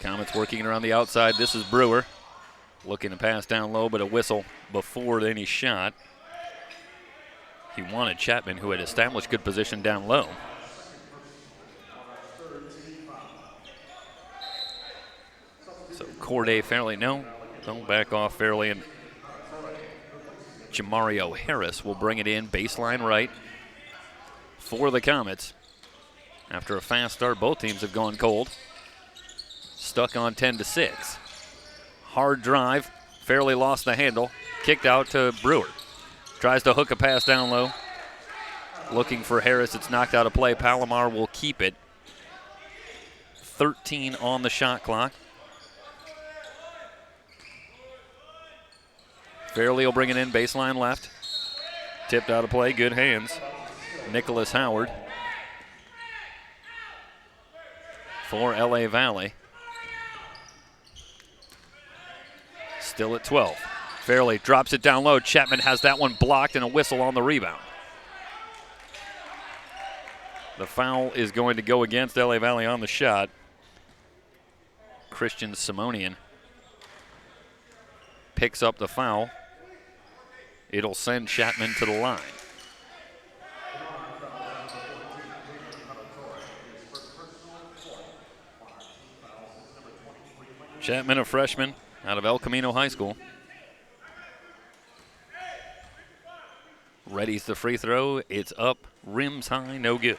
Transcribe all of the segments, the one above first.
Comets working around the outside. This is Brewer. Looking to pass down low, but a whistle before any shot. He wanted Chapman, who had established good position down low. So Corday Fairley, no, don't back off Fairley, and Jamario Harris will bring it in baseline right for the Comets. After a fast start, both teams have gone cold. Stuck on 10-6. Hard drive. Fairley lost the handle. Kicked out to Brewer. Tries to hook a pass down low. Looking for Harris. It's knocked out of play. Palomar will keep it. 13 on the shot clock. Fairley will bring it in baseline left. Tipped out of play. Good hands. Nicholas Howard for LA Valley. Still at 12. Fairley drops it down low. Chapman has that one blocked and a whistle on the rebound. The foul is going to go against LA Valley on the shot. Christian Simonian picks up the foul. It'll send Chapman to the line. Chapman, a freshman out of El Camino High School. Readies the free throw. It's up, rims high, no good.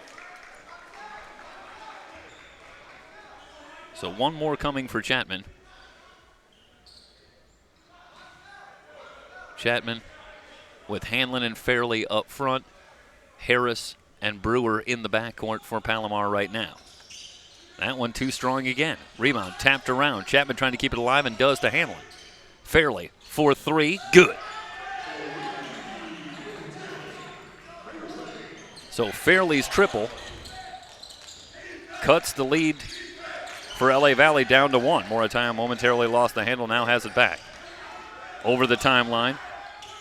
So one more coming for Chapman. Chapman with Hanlon and Fairley up front. Harris and Brewer in the backcourt for Palomar right now. That one too strong again. Rebound tapped around. Chapman trying to keep it alive and does to Hanlon. Fairley for three, good. So Fairley's triple cuts the lead for LA Valley down to one. Morataya momentarily lost the handle, now has it back. Over the timeline,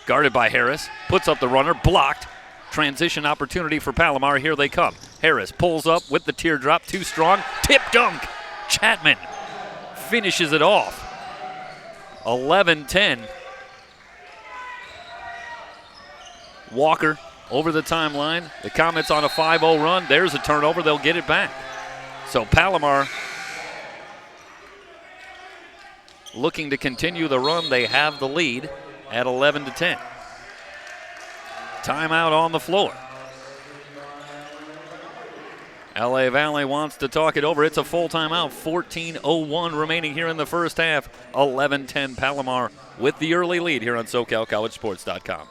guarded by Harris, puts up the runner, blocked. Transition opportunity for Palomar, here they come. Harris pulls up with the teardrop, too strong, tip dunk. Chapman finishes it off. 11-10. Walker over the timeline. The Comets on a 5-0 run. There's a turnover. They'll get it back. So Palomar looking to continue the run. They have the lead at 11-10. Timeout on the floor. LA Valley wants to talk it over. It's a full timeout. 14:01 remaining here in the first half. 11-10 Palomar with the early lead here on SoCalCollegeSports.com.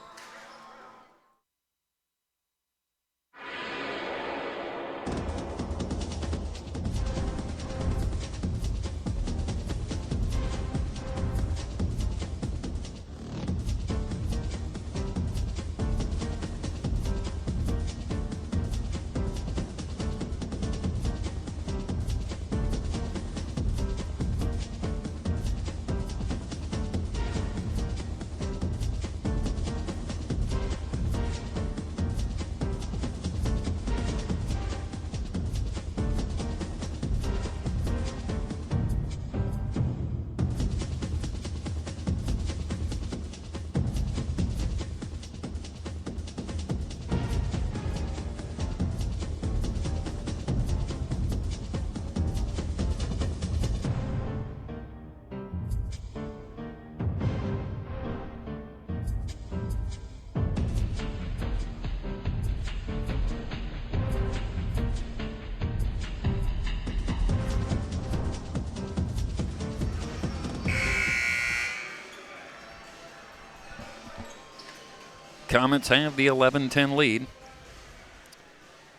Comets have the 11-10 lead,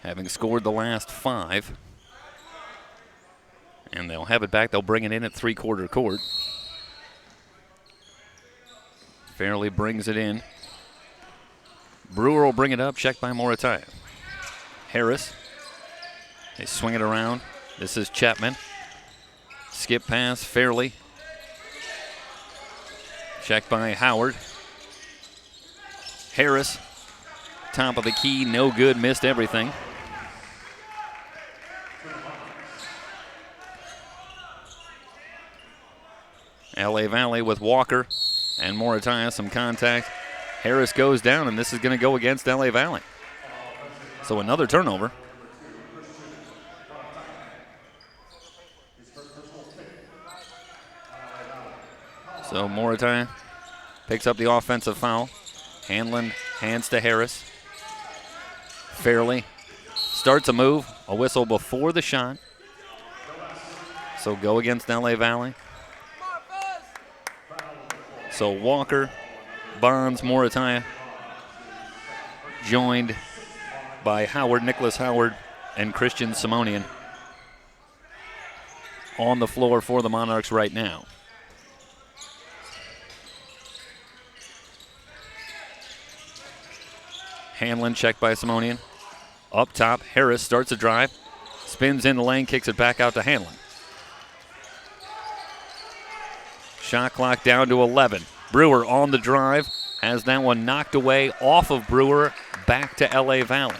having scored the last 5. And they'll have it back. They'll bring it in at three-quarter court. Fairley brings it in. Brewer will bring it up, checked by Morataya. Harris, they swing it around. This is Chapman. Skip pass, Fairley. Checked by Howard. Harris, top of the key, no good, missed everything. LA Valley with Walker and Moritaya, some contact. Harris goes down, and this is going to go against LA Valley. So another turnover. So Moritaya picks up the offensive foul. Hanlon hands to Harris. Fairley starts a move, a whistle before the shot. So go against LA Valley. So Walker, Bonds, Moritaya, joined by Howard, Nicholas Howard, and Christian Simonian on the floor for the Monarchs right now. Hanlon checked by Simonian. Up top, Harris starts a drive, spins in the lane, kicks it back out to Hanlon. Shot clock down to 11. Brewer on the drive, has that one knocked away off of Brewer, back to LA Valley.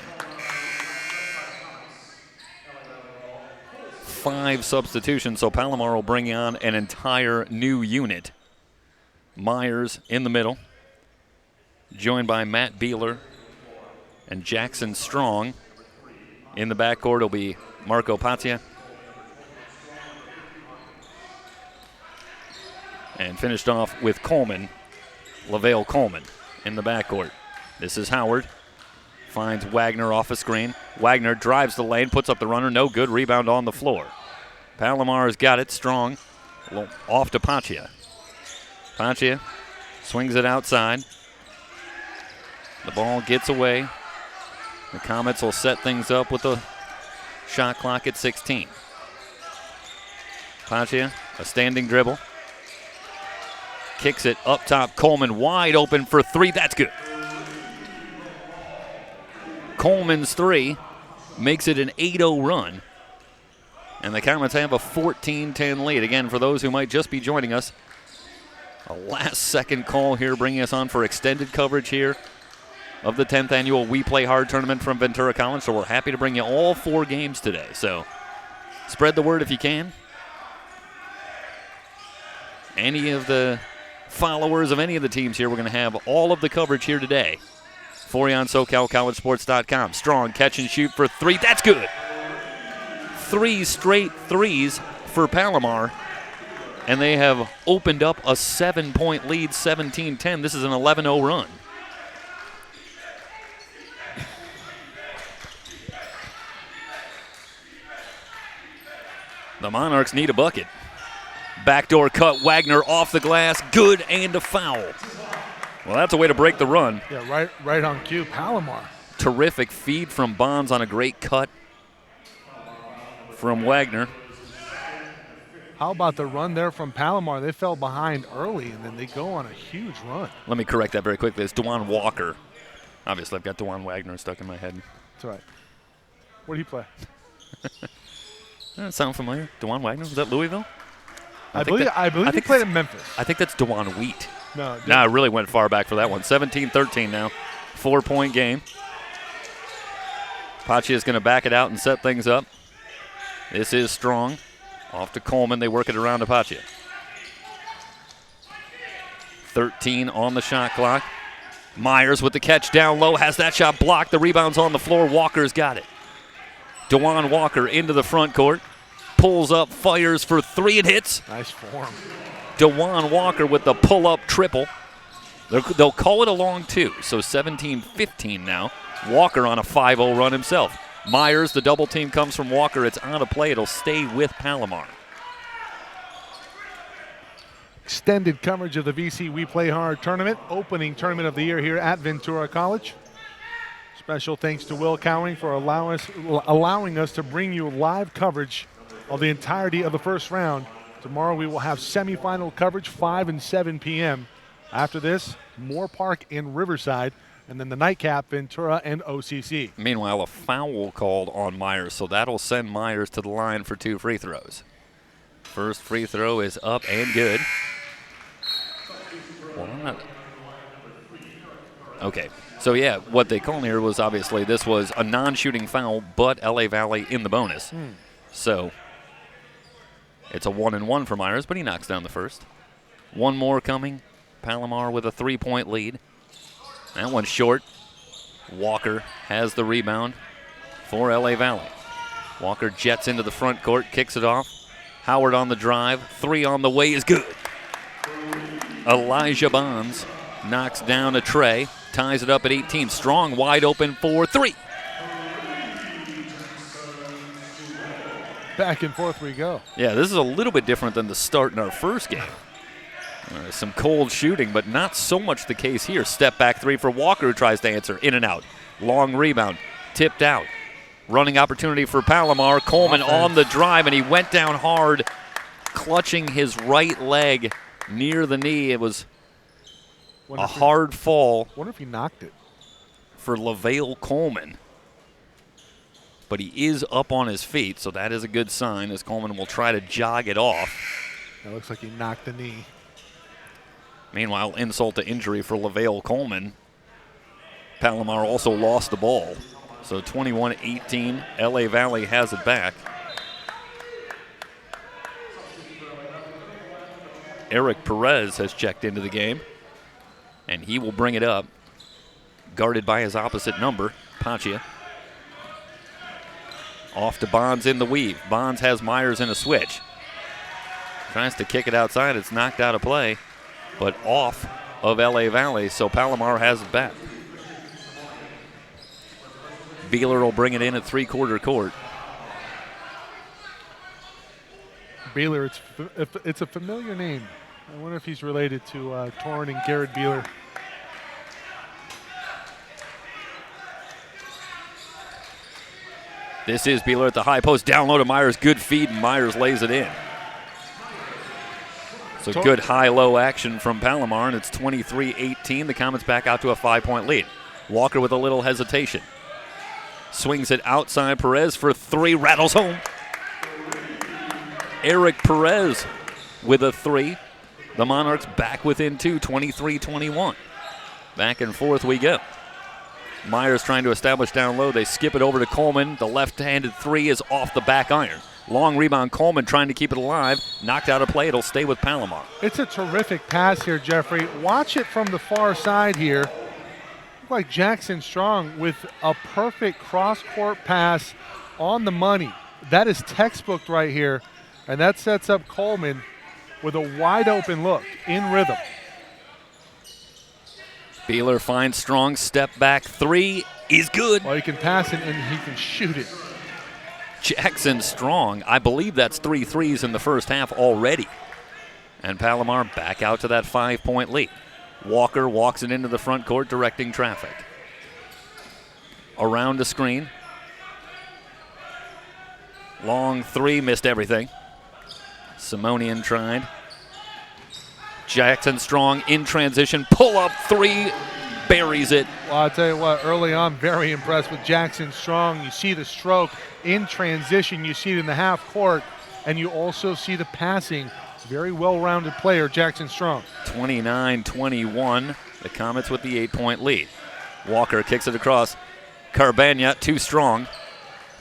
5 substitutions, so Palomar will bring on an entire new unit. Myers in the middle, joined by Matt Beeler and Jackson Strong. In the backcourt will be Marco Patia. And finished off with Coleman, LaVale Coleman in the backcourt. This is Howard. Finds Wagner off a screen. Wagner drives the lane, puts up the runner. No good. Rebound on the floor. Palomar's got it. Strong. Off to Patia. Patia swings it outside. The ball gets away. The Comets will set things up with the shot clock at 16. Patia, a standing dribble. Kicks it up top. Coleman wide open for 3. That's good. Coleman's 3 makes it an 8-0 run. And the Comets have a 14-10 lead. Again, for those who might just be joining us, a last-second call here bringing us on for extended coverage here of the 10th annual We Play Hard tournament from Ventura College. So we're happy to bring you all 4 games today. So spread the word if you can. Any of the followers of any of the teams here, we're going to have all of the coverage here today for you on SoCalCollegeSports.com. Strong catch and shoot for 3. That's good. 3 straight threes for Palomar. And they have opened up a 7-point lead, 17-10. This is an 11-0 run. The Monarchs need a bucket. Backdoor cut, Wagner off the glass, good, and a foul. Well, that's a way to break the run. Yeah, right on cue, Palomar. Terrific feed from Bonds on a great cut from Wagner. How about the run there from Palomar? They fell behind early, and then they go on a huge run. Let me correct that very quickly. It's DeJuan Walker. Obviously, I've got DeJuan Wagner stuck in my head. That's right. Where did he play? Does that sound familiar? DeJuan Wagner? Was that Louisville? I believe he played in Memphis. I think that's DeJuan Wheat. No, I really went far back for that one. 17-13 now. 4-point game. Pachi is going to back it out and set things up. This is Strong. Off to Coleman. They work it around to Pachi. 13 on the shot clock. Myers with the catch down low. Has that shot blocked. The rebound's on the floor. Walker's got it. DeJuan Walker into the front court. Pulls up, fires for 3, and hits. Nice form. DeJuan Walker with the pull-up triple. They'll call it a long 2, so 17-15 now. Walker on a 5-0 run himself. Myers, the double team comes from Walker. It's on a play. It'll stay with Palomar. Extended coverage of the VC We Play Hard tournament, opening tournament of the year here at Ventura College. Special thanks to Will Cowing for allowing us to bring you live coverage of the entirety of the first round. Tomorrow we will have semifinal coverage, 5 and 7 p.m. After this, Moore Park in Riverside, and then the nightcap, Ventura and OCC. Meanwhile, a foul called on Myers, so that'll send Myers to the line for 2 free throws. First free throw is up and good. Okay, so yeah, what they called here was obviously this was a non-shooting foul, but LA Valley in the bonus. So it's a 1-and-1 for Myers, but he knocks down the first. One more coming. Palomar with a 3-point lead. That one's short. Walker has the rebound for LA Valley. Walker jets into the front court, kicks it off. Howard on the drive. 3 on the way is good. Elijah Bonds knocks down a tray, ties it up at 18. Strong wide open for 3. Back and forth we go. Yeah, this is a little bit different than the start in our first game. Some cold shooting, but not so much the case here. Step back 3 for Walker, who tries to answer. In and out. Long rebound. Tipped out. Running opportunity for Palomar. Coleman on the drive, and he went down hard, clutching his right leg near the knee. It was a hard fall. Wonder if he knocked it. For LaVale Coleman. But he is up on his feet, so that is a good sign as Coleman will try to jog it off. It looks like he knocked the knee. Meanwhile, insult to injury for LaVale Coleman. Palomar also lost the ball. So 21-18, LA Valley has it back. Eric Perez has checked into the game, and he will bring it up, guarded by his opposite number, Paccia. Off to Bonds in the weave. Bonds has Myers in a switch. Tries to kick it outside. It's knocked out of play, but off of LA Valley, so Palomar has it back. Beeler will bring it in at three-quarter court. Beeler, it's a familiar name. I wonder if he's related to Torrin and Garrett Beeler. This is Beeler at the high post. Down low to Myers. Good feed, and Myers lays it in. So good high-low action from Palomar, and it's 23-18. The Comets back out to a 5-point lead. Walker with a little hesitation. Swings it outside. Perez for 3. Rattles home. Eric Perez with a 3. The Monarchs back within 2, 23-21. Back and forth we go. Myers trying to establish down low. They skip it over to Coleman. The left-handed 3 is off the back iron. Long rebound. Coleman trying to keep it alive. Knocked out of play. It'll stay with Palomar. It's a terrific pass here, Jeffrey. Watch it from the far side here. Look like Jackson Strong with a perfect cross-court pass on the money. That is textbook right here. And that sets up Coleman with a wide-open look in rhythm. Beeler finds Strong. Step back 3 is good. Well, he can pass it and he can shoot it. Jackson Strong, I believe that's 3 threes in the first half already. And Palomar back out to that 5-point lead. Walker walks it into the front court, directing traffic. Around the screen. Long 3, missed everything. Simonian tried. Jackson Strong in transition. Pull up 3, buries it. Well, I'll tell you what, early on, very impressed with Jackson Strong. You see the stroke in transition. You see it in the half court, and you also see the passing. Very well-rounded player, Jackson Strong. 29-21, the Comets with the 8-point lead. Walker kicks it across. Carbagna, too strong.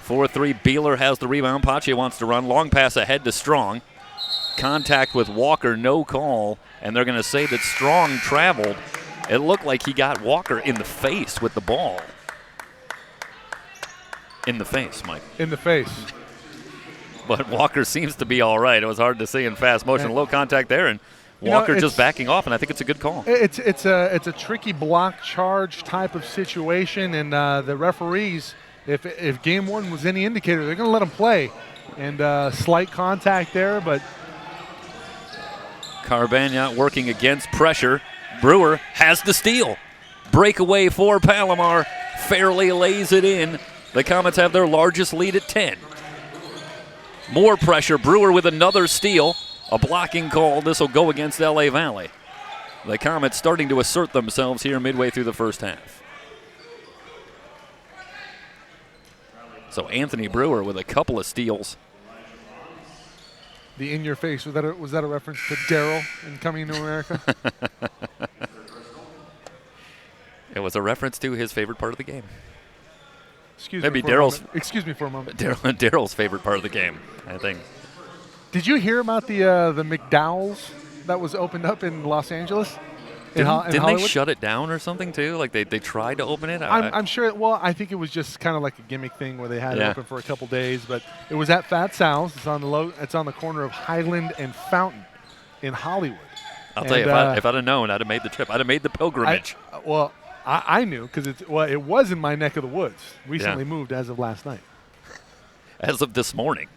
4-3, Beeler has the rebound. Paccia wants to run. Long pass ahead to Strong. Contact with Walker, no call, and they're going to say that Strong traveled. It looked like he got Walker in the face with the ball. In the face, Mike. In the face. But Walker seems to be all right. It was hard to see in fast motion. Low contact there, and Walker just backing off, and I think it's a good call. It's a tricky block charge type of situation, and the referees, if game one was any indicator, they're going to let him play. And slight contact there, but Carbagna working against pressure. Brewer has the steal. Breakaway for Palomar. Fairly lays it in. The Comets have their largest lead at 10. More pressure. Brewer with another steal. A blocking call. This will go against LA Valley. The Comets starting to assert themselves here midway through the first half. So Anthony Brewer with a couple of steals. The in your face, was that a reference to Daryl in Coming to America? It was a reference to his favorite part of the game. Excuse me for a moment. Daryl's favorite part of the game, I think. Did you hear about the McDowells that was opened up in Los Angeles? In Didn't they Hollywood? shut it down or something too? Like they tried to open it? I'm sure. Well, I think it was just kind of like a gimmick thing where they had it Yeah. open for a couple days, but it was at Fat Sal's. It's on the corner of Highland and Fountain in Hollywood. I'll tell you, if I'd have known, I'd have made the trip. I'd have made the pilgrimage. I knew because it was in my neck of the woods. Recently moved as of last night. As of this morning.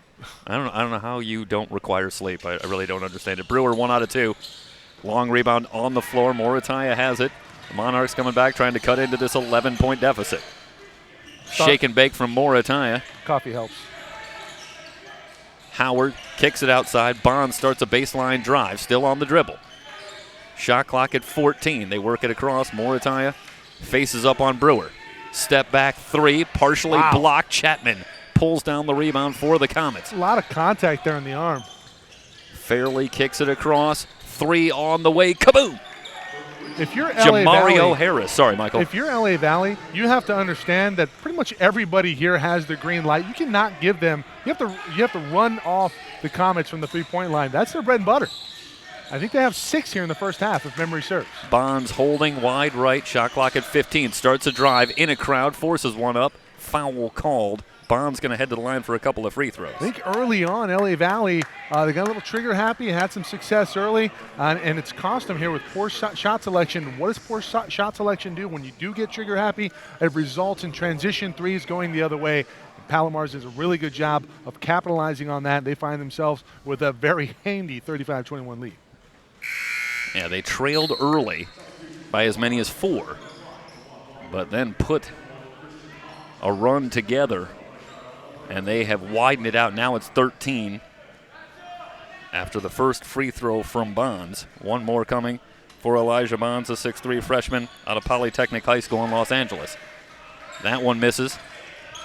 I don't know how you don't require sleep. I really don't understand it. Brewer 1 out of 2. Long rebound on the floor. Morataya has it. The Monarchs coming back trying to cut into this 11-point deficit. Shake and bake from Morataya. Coffee helps. Howard kicks it outside. Bond starts a baseline drive. Still on the dribble. Shot clock at 14. They work it across. Morataya faces up on Brewer. Step back 3. Partially blocked. Chapman pulls down the rebound for the Comets. A lot of contact there in the arm. Fairley kicks it across. 3 on the way. Kaboom! If you're LA Jamario Valley, Harris. Sorry, Michael. If you're LA Valley, you have to understand that pretty much everybody here has the green light. You cannot give them. You have to run off the Comets from the 3-point line. That's their bread and butter. I think they have 6 here in the first half, if memory serves. Bonds holding wide right. Shot clock at 15. Starts a drive in a crowd. Forces one up. Foul called. Bond's going to head to the line for a couple of free throws. I think early on, LA Valley, they got a little trigger happy, had some success early, and it's cost them here with poor shot selection. What does poor shot selection do? When you do get trigger happy, it results in transition threes going the other way. Palomar's does a really good job of capitalizing on that. They find themselves with a very handy 35-21 lead. Yeah, they trailed early by as many as 4, but then put a run together. And they have widened it out. Now it's 13 after the first free throw from Bonds. One more coming for Elijah Bonds, a 6'3 freshman out of Polytechnic High School in Los Angeles. That one misses.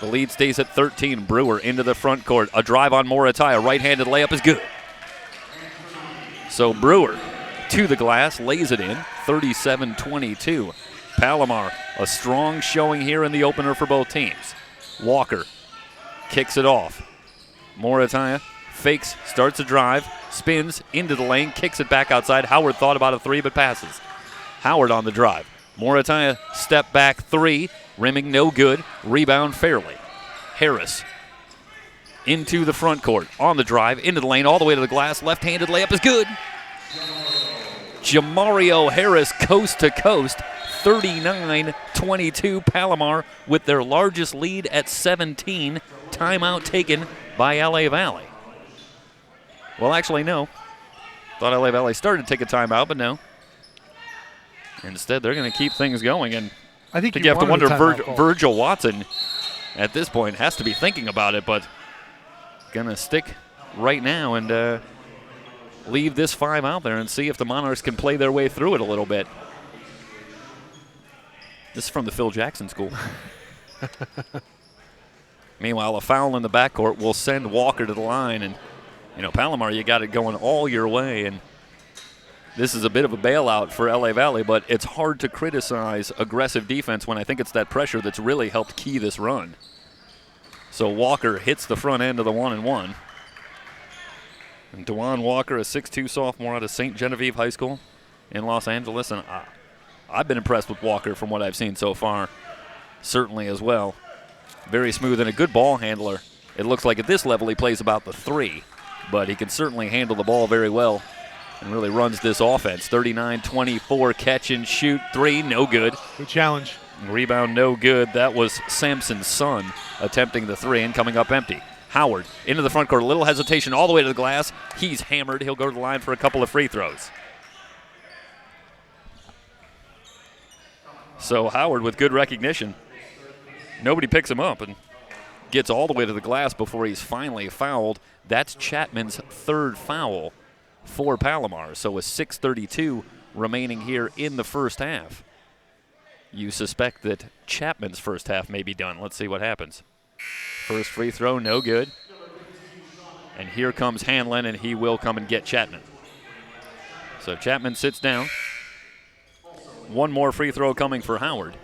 The lead stays at 13. Brewer into the front court. A drive on Morataya. Right-handed layup is good. So Brewer to the glass, lays it in, 37-22. Palomar, a strong showing here in the opener for both teams. Walker kicks it off. Morataya fakes, starts a drive, spins into the lane, kicks it back outside. Howard thought about a 3 but passes. Howard on the drive. Morataya step back 3, rimming no good. Rebound Fairley. Harris into the front court, on the drive, into the lane, all the way to the glass. Left-handed layup is good. Jamario Harris coast to coast. 39-22, Palomar with their largest lead at 17. Timeout taken by LA Valley. Well, actually, no. Thought LA Valley started to take a timeout, but no. Instead, they're going to keep things going. And I think you have to wonder, Virgil Watson at this point has to be thinking about it, but going to stick right now and leave this 5 out there and see if the Monarchs can play their way through it a little bit. This is from the Phil Jackson school. Meanwhile, a foul in the backcourt will send Walker to the line. And, Palomar, you got it going all your way. And this is a bit of a bailout for LA Valley, but it's hard to criticize aggressive defense when I think it's that pressure that's really helped key this run. So Walker hits the front end of the 1-and-1. And DeJuan Walker, a 6'2 sophomore out of St. Genevieve High School in Los Angeles. And I've been impressed with Walker from what I've seen so far, certainly as well. Very smooth and a good ball handler. It looks like at this level he plays about the 3, but he can certainly handle the ball very well and really runs this offense. 39-24, catch and shoot 3, no good. Good challenge. Rebound, no good. That was Sampson's son attempting the 3 and coming up empty. Howard into the front court, a little hesitation all the way to the glass. He's hammered. He'll go to the line for a couple of free throws. So Howard with good recognition. Nobody picks him up and gets all the way to the glass before he's finally fouled. That's Chapman's 3rd foul for Palomar. So with 6:32 remaining here in the first half, you suspect that Chapman's first half may be done. Let's see what happens. First free throw, no good. And here comes Hanlon, and he will come and get Chapman. So Chapman sits down. One more free throw coming for Howard.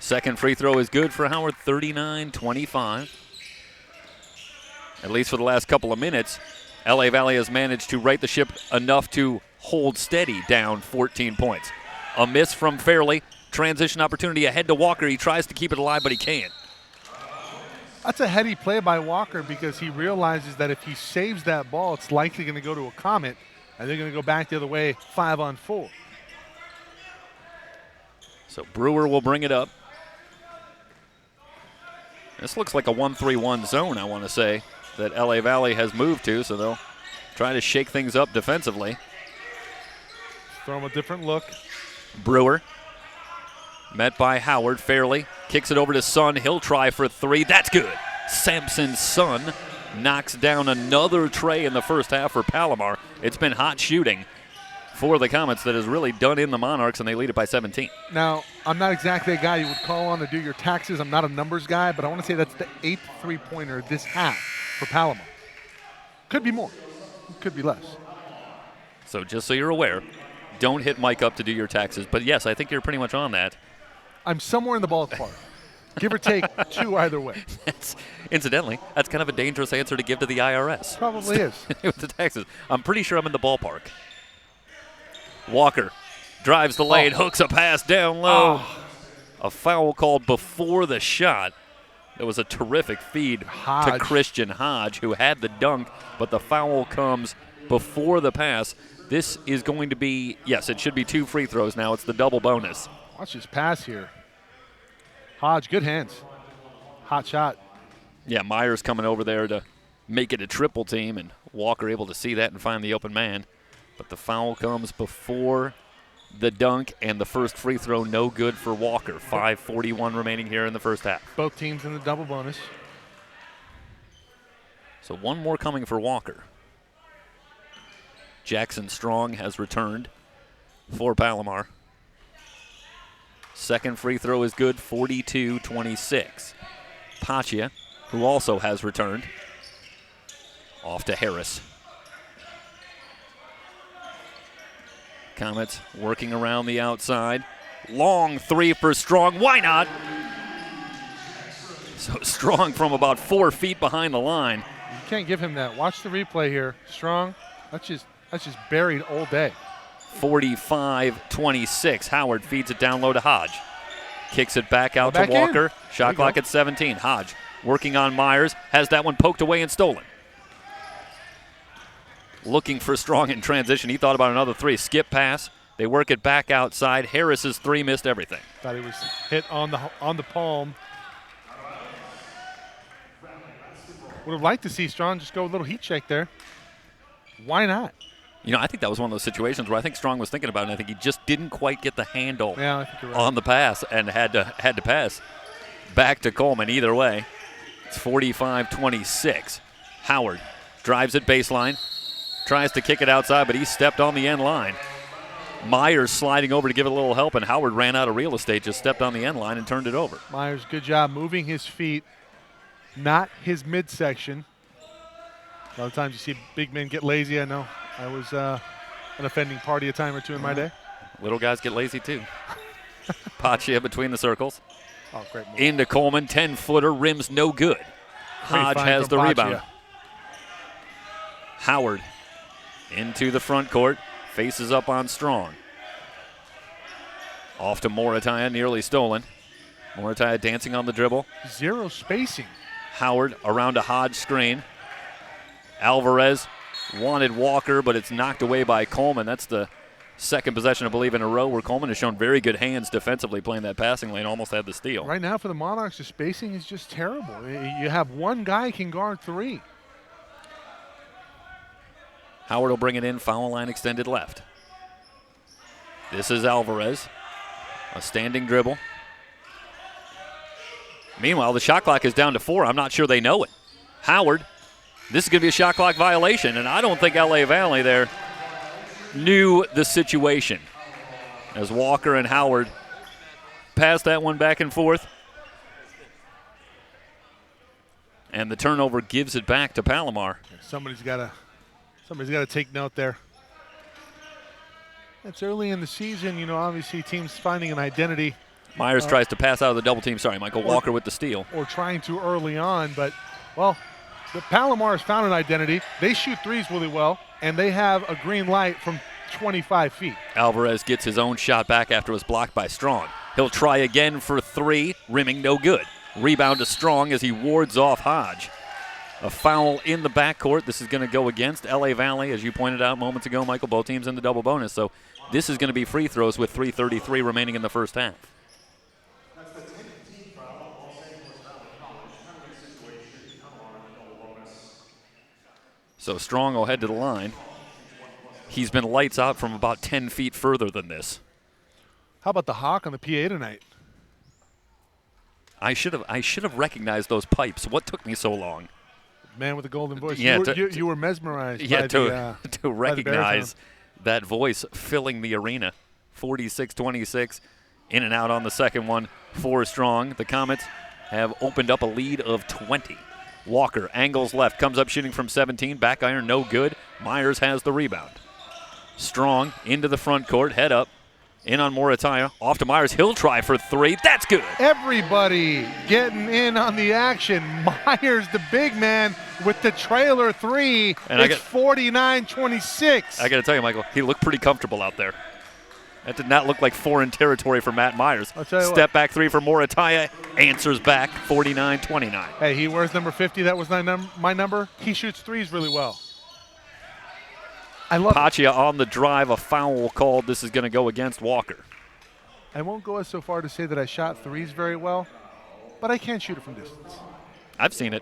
Second free throw is good for Howard, 39-25. At least for the last couple of minutes, LA Valley has managed to right the ship enough to hold steady down 14 points. A miss from Fairley. Transition opportunity ahead to Walker. He tries to keep it alive, but he can't. That's a heady play by Walker because he realizes that if he saves that ball, it's likely going to go to a Comet, and they're going to go back the other way 5-on-4. So Brewer will bring it up. This looks like a 1-3-1 zone, I want to say, that LA Valley has moved to, so they'll try to shake things up defensively. Throw him a different look. Brewer, met by Howard. Fairley kicks it over to Sun. He'll try for three. That's good. Samson Sun knocks down another tray in the first half for Palomar. It's been hot shooting for the Comets that has really done in the Monarchs, and they lead it by 17. Now, I'm not exactly a guy you would call on to do your taxes. I'm not a numbers guy, but I want to say that's the 8th three-pointer this half for Palomar. Could be more. Could be less. So just so you're aware, don't hit Mike up to do your taxes. But, yes, I think you're pretty much on that. I'm somewhere in the ballpark. Give or take 2 either way. Incidentally, that's kind of a dangerous answer to give to the IRS. Probably is. With the taxes. I'm pretty sure I'm in the ballpark. Walker drives the lane, hooks a pass down low. A foul called before the shot. It was a terrific feed to Christian Hodge, who had the dunk, but the foul comes before the pass. This is going to be, yes, it should be 2 free throws now. It's the double bonus. Watch his pass here. Hodge, good hands. Hot shot. Yeah, Myers coming over there to make it a triple team, and Walker able to see that and find the open man. But the foul comes before the dunk, and the first free throw no good for Walker. 5:41 remaining here in the first half. Both teams in the double bonus. So one more coming for Walker. Jackson Strong has returned for Palomar. Second free throw is good, 42-26. Paccia, who also has returned, off to Harris. Comets working around the outside. Long three for Strong. Why not? So Strong from about 4 feet behind the line. You can't give him that. Watch the replay here. Strong, that's just buried all day. 45-26. Howard feeds it down low to Hodge. Kicks it back out to Walker. Shot clock at 17. Hodge working on Myers. Has that one poked away and stolen. Looking for Strong in transition. He thought about another three. Skip pass. They work it back outside. Harris's three missed everything. Thought he was hit on the palm. Would have liked to see Strong just go a little heat check there. Why not? You know, I think that was one of those situations where I think Strong was thinking about it, and I think he just didn't quite get the handle I think you're right. on the pass and had to pass back to Coleman. Either way, it's 45-26. Howard drives it baseline. Tries to kick it outside, but he stepped on the end line. Myers sliding over to give it a little help, and Howard ran out of real estate, just stepped on the end line and turned it over. Myers, good job moving his feet, not his midsection. A lot of times you see big men get lazy. I know I was an offending party a time or two in my day. Little guys get lazy too. Paccia between the circles. Oh, great move. Into Coleman, 10-footer, rims no good. Hodge has the rebound. Howard into the front court, faces up on Strong. Off to Morataya, nearly stolen. Morataya dancing on the dribble. Zero spacing. Howard around a Hodge screen. Alvarez wanted Walker, but it's knocked away by Coleman. That's the second possession, I believe, in a row where Coleman has shown very good hands defensively playing that passing lane, almost had the steal. Right now for the Monarchs, the spacing is just terrible. You have one guy can guard three. Howard will bring it in, foul line extended left. This is Alvarez, a standing dribble. Meanwhile, the shot clock is down to 4. I'm not sure they know it. Howard, this is going to be a shot clock violation, and I don't think LA Valley there knew the situation. As Walker and Howard pass that one back and forth. And the turnover gives it back to Palomar. Somebody's got to take note there. It's early in the season, obviously teams finding an identity Myers tries to pass out of the double team. Sorry, Michael. Walker with the steal. Or trying to early on, but, well, the Palomar has found an identity. They shoot threes really well, and they have a green light from 25 feet. Alvarez gets his own shot back after it was blocked by Strong. He'll try again for three, rimming no good. Rebound to Strong as he wards off Hodge. A foul in the backcourt. This is going to go against LA Valley, as you pointed out moments ago, Michael. Both teams in the double bonus, so this is going to be free throws with 3:33 remaining in the first half. So Strong will head to the line. He's been lights out from about 10 feet further than this. How about the hawk on the PA tonight? I should have recognized those pipes. What took me so long? Man with the golden voice. Yeah, you were mesmerized. Yeah, by to recognize that voice filling the arena. 46-26, in and out on the second one for Strong. The Comets have opened up a lead of 20. Walker angles left, comes up shooting from 17. Back iron, no good. Myers has the rebound. Strong into the front court, head up. In on Morataya, off to Myers. He'll try for three. That's good. Everybody getting in on the action. Myers, the big man, with the trailer three. And it's 49-26. I got to tell you, Michael, he looked pretty comfortable out there. That did not look like foreign territory for Matt Myers. Step back three for Morataya. Answers back, 49-29. Hey, he wears number 50. That was my number. He shoots threes really well. I love Paccia on the drive, a foul called. This is going to go against Walker. I won't go as so far to say that I shot threes very well, but I can shoot it from distance. I've seen it.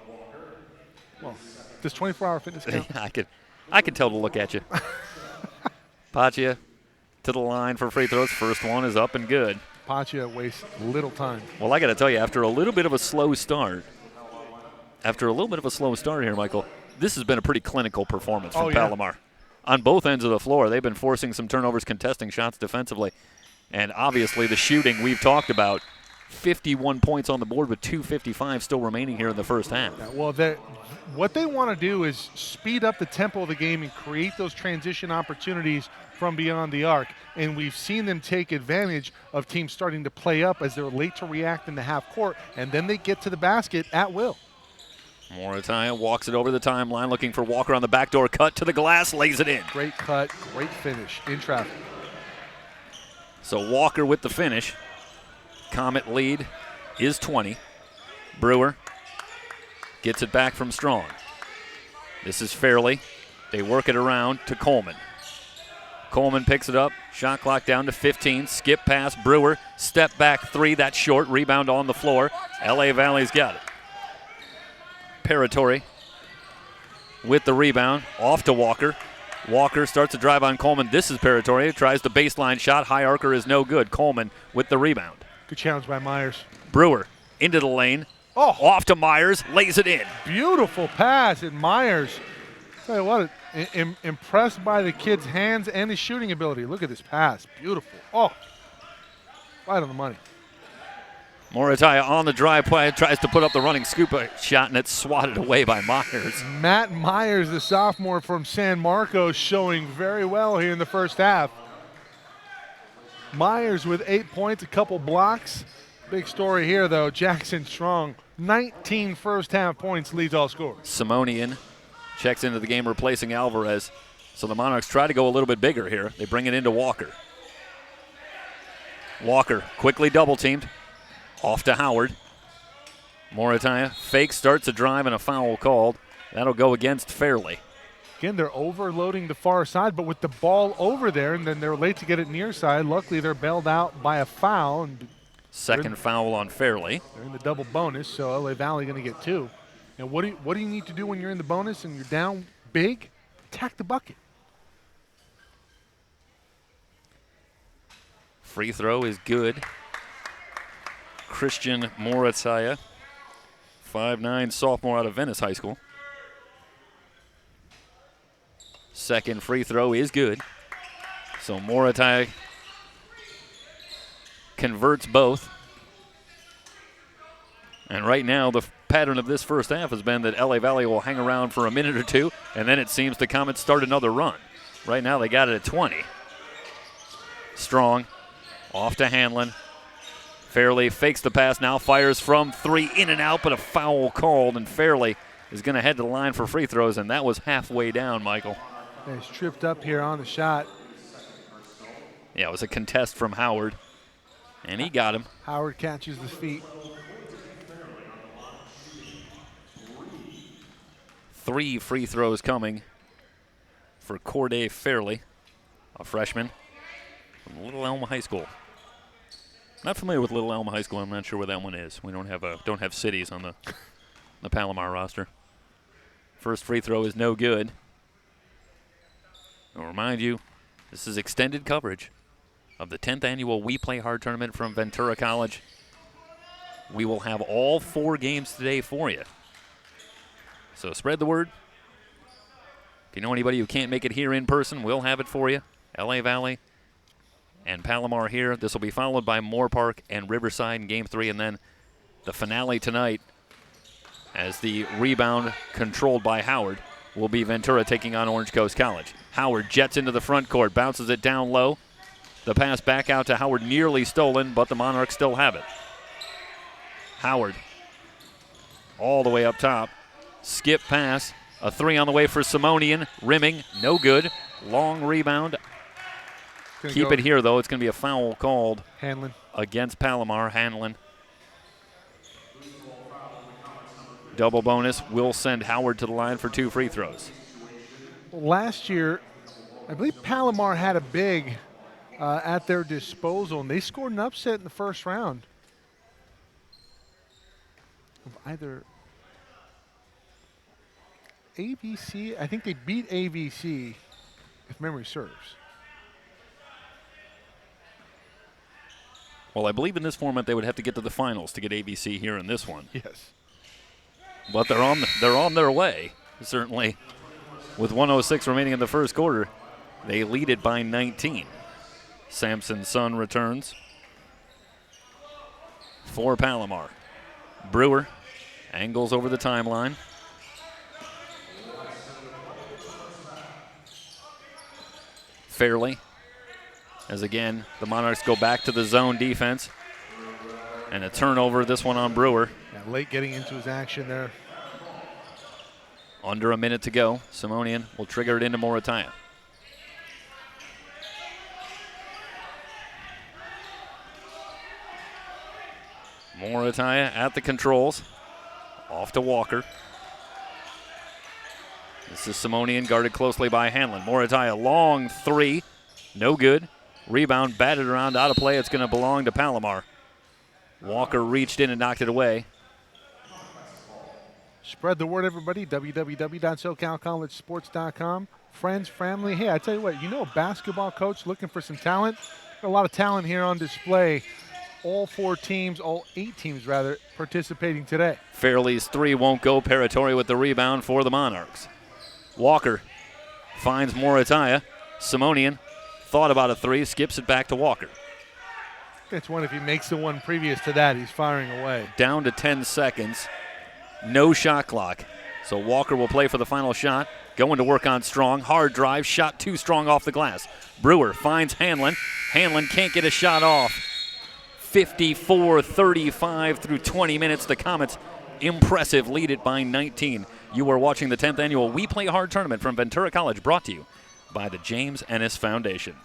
Well, does 24-hour fitness count? I could tell to look at you. Paccia to the line for free throws. First one is up and good. Paccia wastes little time. Well, I got to tell you, after a little bit of a slow start here, Michael, this has been a pretty clinical performance from Palomar. On both ends of the floor, they've been forcing some turnovers, contesting shots defensively. And obviously the shooting we've talked about, 51 points on the board with 2:55 still remaining here in the first half. Yeah, well, what they want to do is speed up the tempo of the game and create those transition opportunities from beyond the arc. And we've seen them take advantage of teams starting to play up as they're late to react in the half court, and then they get to the basket at will. Morataya walks it over the timeline, looking for Walker on the backdoor cut to the glass, lays it in. Great cut, great finish in traffic. So Walker with the finish. Comet lead is 20. Brewer gets it back from Strong. This is Fairley. They work it around to Coleman. Coleman picks it up. Shot clock down to 15. Skip pass. Brewer. Step back three. That's short. Rebound on the floor. LA Valley's got it. Paratori with the rebound. Off to Walker. Walker starts to drive on Coleman. This is Paratori. Tries the baseline shot. High arcer is no good. Coleman with the rebound. Good challenge by Myers. Brewer into the lane. Off to Myers. Lays it in. Beautiful pass. And Myers, tell you what, impressed by the kid's hands and his shooting ability. Look at this pass. Beautiful. Right on the money. Morataya on the drive play, tries to put up the running scoop shot, and it's swatted away by Myers. Matt Myers, the sophomore from San Marcos, showing very well here in the first half. Myers with 8 points, a couple blocks. Big story here, though. Jackson Strong, 19 first-half points, leads all scorers. Simonian checks into the game, replacing Alvarez. So the Monarchs try to go a little bit bigger here. They bring it into Walker. Walker quickly double-teamed. Off to Howard. Morataya fake, starts a drive, and a foul called. That'll go against Fairley. Again, they're overloading the far side, but with the ball over there, and then they're late to get it near side. Luckily, they're bailed out by a foul. And second foul on Fairley. They're in the double bonus, so LA Valley going to get two. And what do you need to do when you're in the bonus and you're down big? Attack the bucket. Free throw is good. Christian Morataya, 5'9", sophomore out of Venice High School. Second free throw is good. So Morataya converts both. And right now the pattern of this first half has been that LA Valley will hang around for a minute or two, and then it seems the Comets start another run. Right now they got it at 20. Strong, off to Hanlon. Fairley fakes the pass, now fires from 3, in and out, but a foul called, and Fairley is going to head to the line for free throws, and that was halfway down, Michael. Yeah, he's tripped up here on the shot. Yeah, it was a contest from Howard, and he got him. Howard catches the feet. 3 free throws coming for Corday Fairley, a freshman from Little Elm High School. Not familiar with Little Elm High School. I'm not sure where that one is. We don't have cities on the Palomar roster. First free throw is no good. I'll remind you, this is extended coverage of the 10th annual We Play Hard tournament from Ventura College. We will have all 4 games today for you. So spread the word. If you know anybody who can't make it here in person, we'll have it for you. LA Valley and Palomar here. This will be followed by Moore Park and Riverside in Game 3, and then the finale tonight as the rebound controlled by Howard will be Ventura taking on Orange Coast College. Howard jets into the front court, bounces it down low. The pass back out to Howard, nearly stolen, but the Monarchs still have it. Howard all the way up top. Skip pass. A 3 on the way for Simonian. Rimming, no good. Long rebound. Keep it here, though. It's going to be a foul called Hanlon against Palomar. Hanlon. Double bonus will send Howard to the line for 2 free throws. Last year, I believe Palomar had a big at their disposal, and they scored an upset in the first round. Of either ABC, I think they beat ABC, if memory serves. Well, I believe in this format they would have to get to the finals to get ABC here in this one. Yes. But they're on their way, certainly. With 1:06 remaining in the first quarter, they lead it by 19. Samson Sun returns for Palomar. Brewer angles over the timeline. Fairley, as again, the Monarchs go back to the zone defense. And a turnover, this one on Brewer. Yeah, late getting into his action there. Under a minute to go. Simonian will trigger it into Morataya. Morataya at the controls. Off to Walker. This is Simonian, guarded closely by Hanlon. Morataya, long 3. No good. Rebound batted around, out of play. It's going to belong to Palomar. Walker reached in and knocked it away. Spread the word, everybody. www.socalcollegesports.com. Friends, family. Hey, I tell you what, you know a basketball coach looking for some talent? Got a lot of talent here on display. All 4 teams, all 8 teams rather, participating today. Fairley's 3 won't go. Paratori with the rebound for the Monarchs. Walker finds Morataya. Simonian thought about a 3, skips it back to Walker. That's one. If he makes the one previous to that, he's firing away. Down to 10 seconds. No shot clock. So Walker will play for the final shot. Going to work on Strong. Hard drive. Shot too strong off the glass. Brewer finds Hanlon. Hanlon can't get a shot off. 54-35 through 20 minutes. The Comets, impressive, lead it by 19. You are watching the 10th annual We Play Hard tournament from Ventura College, brought to you by the James Ennis Foundation.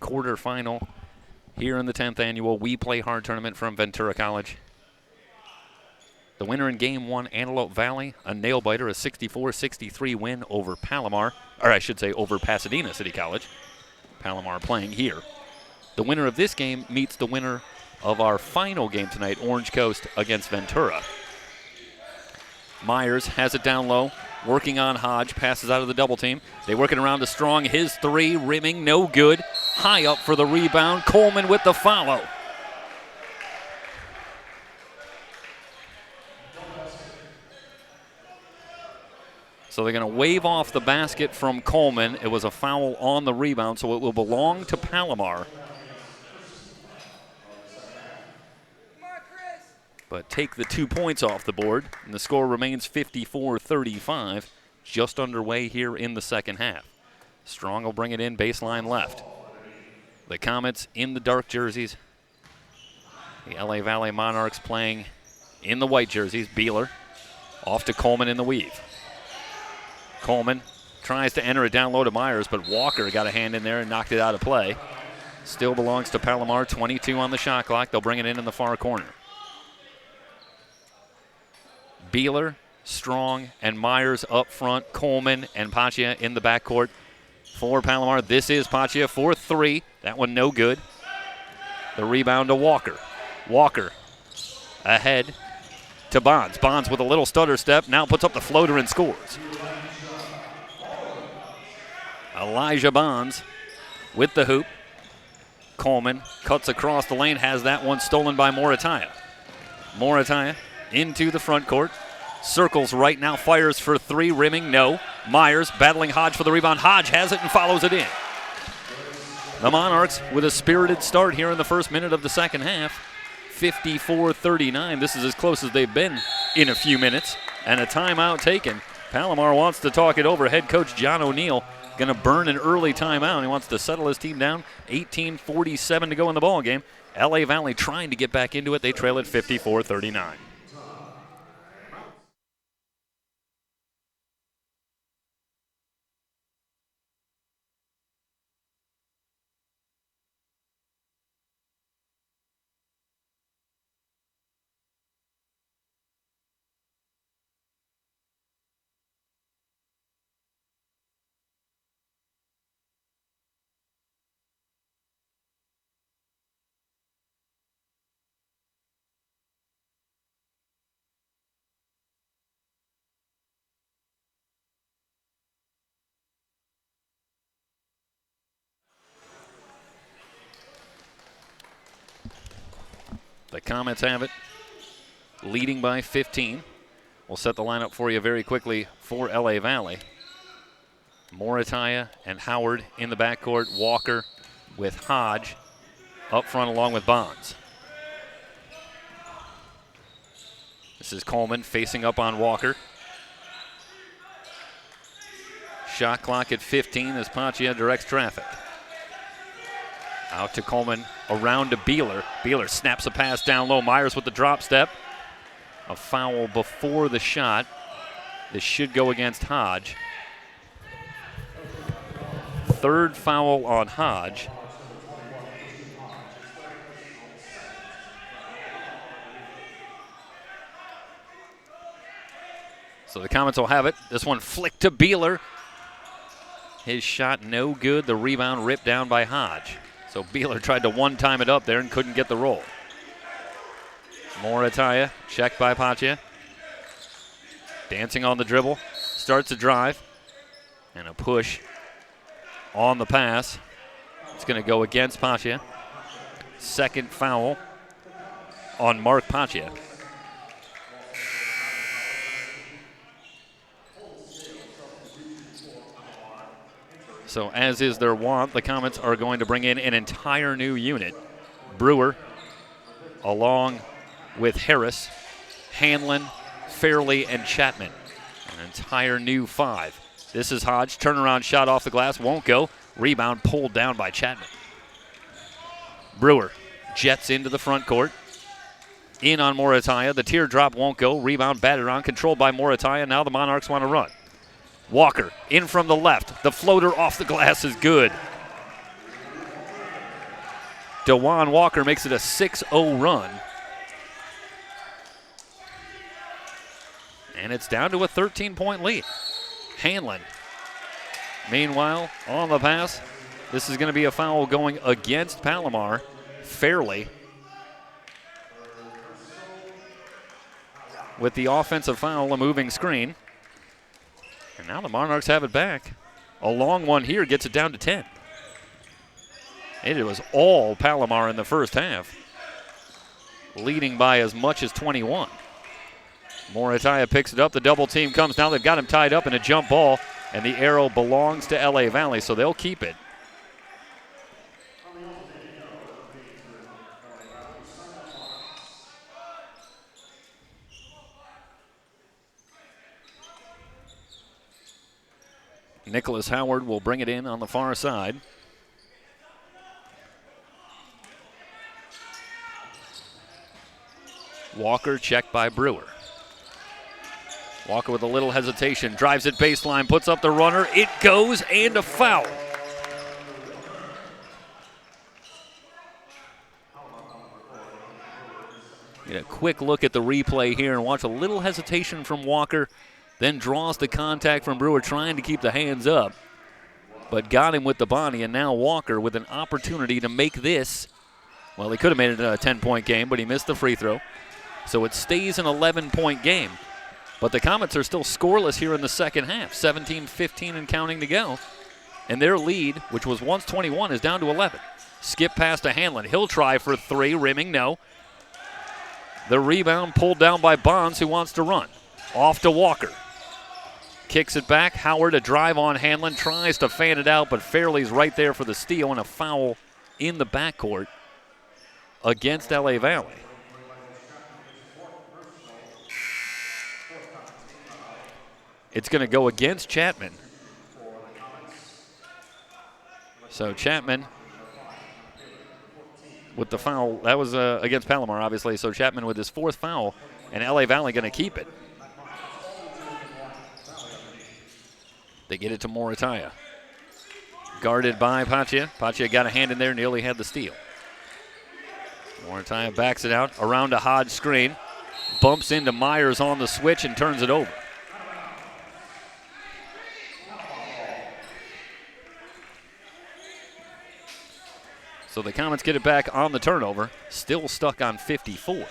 quarterfinal here in the 10th annual We Play Hard tournament from Ventura College. The winner in Game 1, Antelope Valley, a nail-biter, a 64-63 win over Palomar, or I should say over Pasadena City College. Palomar playing here. The winner of this game meets the winner of our final game tonight, Orange Coast against Ventura. Myers has it down low, working on Hodge, passes out of the double team. They work it around to Strong, his three, rimming, no good. High up for the rebound, Coleman with the follow. So they're going to wave off the basket from Coleman. It was a foul on the rebound, so it will belong to Palomar. But take the 2 points off the board, and the score remains 54-35, just underway here in the second half. Strong will bring it in, baseline left. The Comets in the dark jerseys. The LA Valley Monarchs playing in the white jerseys. Beeler off to Coleman in the weave. Coleman tries to enter it down low to Myers, but Walker got a hand in there and knocked it out of play. Still belongs to Palomar, 22 on the shot clock. They'll bring it in the far corner. Beeler, Strong, and Myers up front. Coleman and Paccia in the backcourt for Palomar. This is Paccia for three. That one no good. The rebound to Walker. Walker ahead to Bonds. Bonds with a little stutter step. Now puts up the floater and scores. Elijah Bonds with the hoop. Coleman cuts across the lane, has that one stolen by Morataya. Morataya into the front court. Circles right now, fires for three, rimming, no. Myers battling Hodge for the rebound. Hodge has it and follows it in. The Monarchs with a spirited start here in the first minute of the second half. 54-39. This is as close as they've been in a few minutes. And a timeout taken. Palomar wants to talk it over. Head coach John O'Neill going to burn an early timeout. He wants to settle his team down. 18:47 to go in the ball game. LA Valley trying to get back into it. They trail at 54-39. The Comets have it, leading by 15. We'll set the lineup for you very quickly for LA Valley. Morataya and Howard in the backcourt. Walker with Hodge up front along with Bonds. This is Coleman facing up on Walker. Shot clock at 15 as Paccia directs traffic. Out to Coleman, around to Beeler. Beeler snaps a pass down low. Myers with the drop step. A foul before the shot. This should go against Hodge. Third foul on Hodge. So the Comets will have it. This one flicked to Beeler. His shot no good. The rebound ripped down by Hodge. So Beeler tried to one-time it up there and couldn't get the roll. Morataya, checked by Paccia. Dancing on the dribble, starts a drive. And a push on the pass. It's going to go against Paccia. Second foul on Mark Paccia. So as is their wont, the Comets are going to bring in an entire new unit. Brewer, along with Harris, Hanlon, Fairley, and Chapman. An entire new five. This is Hodge, turnaround shot off the glass, won't go. Rebound pulled down by Chapman. Brewer jets into the front court. In on Morataya, the teardrop won't go. Rebound batted on, controlled by Morataya. Now the Monarchs want to run. Walker in from the left. The floater off the glass is good. DeJuan Walker makes it a 6-0 run. And it's down to a 13-point lead. Hanlon, meanwhile, on the pass. This is going to be a foul going against Palomar fairly. With the offensive foul, a moving screen. And now the Monarchs have it back. A long one here gets it down to 10. It was all Palomar in the first half, leading by as much as 21. Morataya picks it up. The double team comes. Now they've got him tied up in a jump ball, and the arrow belongs to LA Valley, so they'll keep it. Nicholas Howard will bring it in on the far side. Walker checked by Brewer. Walker with a little hesitation, drives it baseline, puts up the runner. It goes, and a foul. Get a quick look at the replay here and watch a little hesitation from Walker, then draws the contact from Brewer, trying to keep the hands up, but got him with the body, and now Walker with an opportunity to make this, well, he could have made it a 10-point game, but he missed the free throw. So it stays an 11-point game. But the Comets are still scoreless here in the second half, 17-15 and counting to go. And their lead, which was once 21, is down to 11. Skip pass to Hanlon. He'll try for three, rimming, no. The rebound pulled down by Bonds, who wants to run. Off to Walker. Kicks it back. Howard, a drive on Hanlon, tries to fan it out, but Fairley's right there for the steal, and a foul in the backcourt against LA Valley. It's going to go against Chapman. So Chapman with the foul. That was against Palomar, obviously. So Chapman with his fourth foul, and LA Valley going to keep it. They get it to Morataya. Guarded by Paccia. Paccia got a hand in there, nearly had the steal. Morataya backs it out around a Hodge screen. Bumps into Myers on the switch and turns it over. So the Comets get it back on the turnover. Still stuck on 54.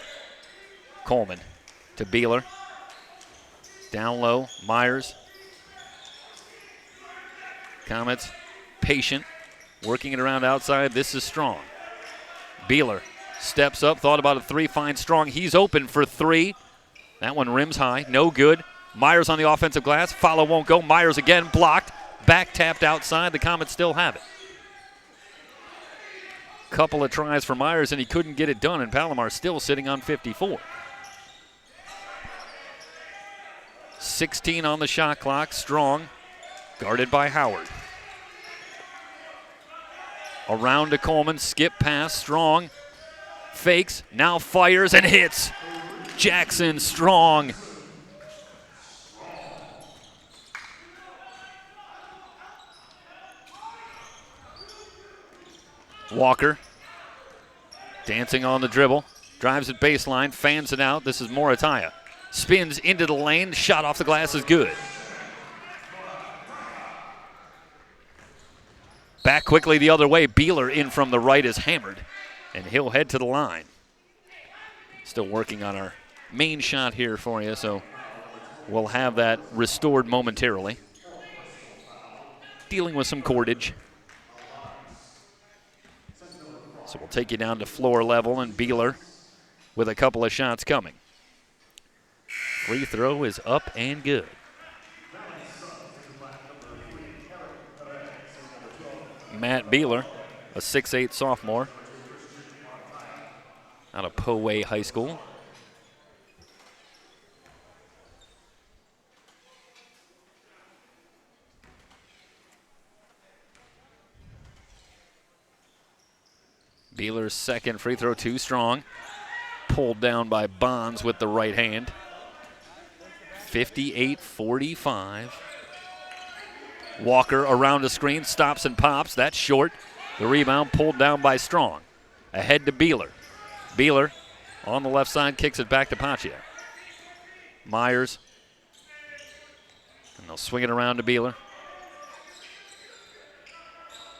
Coleman to Beeler. Down low, Myers. Comets patient, working it around outside. This is Strong. Beeler steps up, thought about a three, finds Strong. He's open for three. That one rims high, no good. Myers on the offensive glass. Follow won't go. Myers again blocked. Back tapped outside. The Comets still have it. Couple of tries for Myers, and he couldn't get it done, and Palomar still sitting on 54. 16 on the shot clock. Strong, guarded by Howard. Around to Coleman, skip pass, Strong, fakes, now fires and hits. Jackson Strong. Walker, dancing on the dribble, drives it baseline, fans it out. This is Morataya. Spins into the lane, shot off the glass is good. Back quickly the other way. Beeler in from the right is hammered, and he'll head to the line. Still working on our main shot here for you, so we'll have that restored momentarily. Dealing with some cordage. So we'll take you down to floor level, and Beeler with a couple of shots coming. Free throw is up and good. Matt Beeler, a 6'8" sophomore out of Poway High School. Beeler's second free throw, too strong. Pulled down by Bonds with the right hand. 58-45. Walker around the screen, stops and pops. That's short. The rebound pulled down by Strong. Ahead to Beeler. Beeler on the left side kicks it back to Paccia. Myers. And they'll swing it around to Beeler.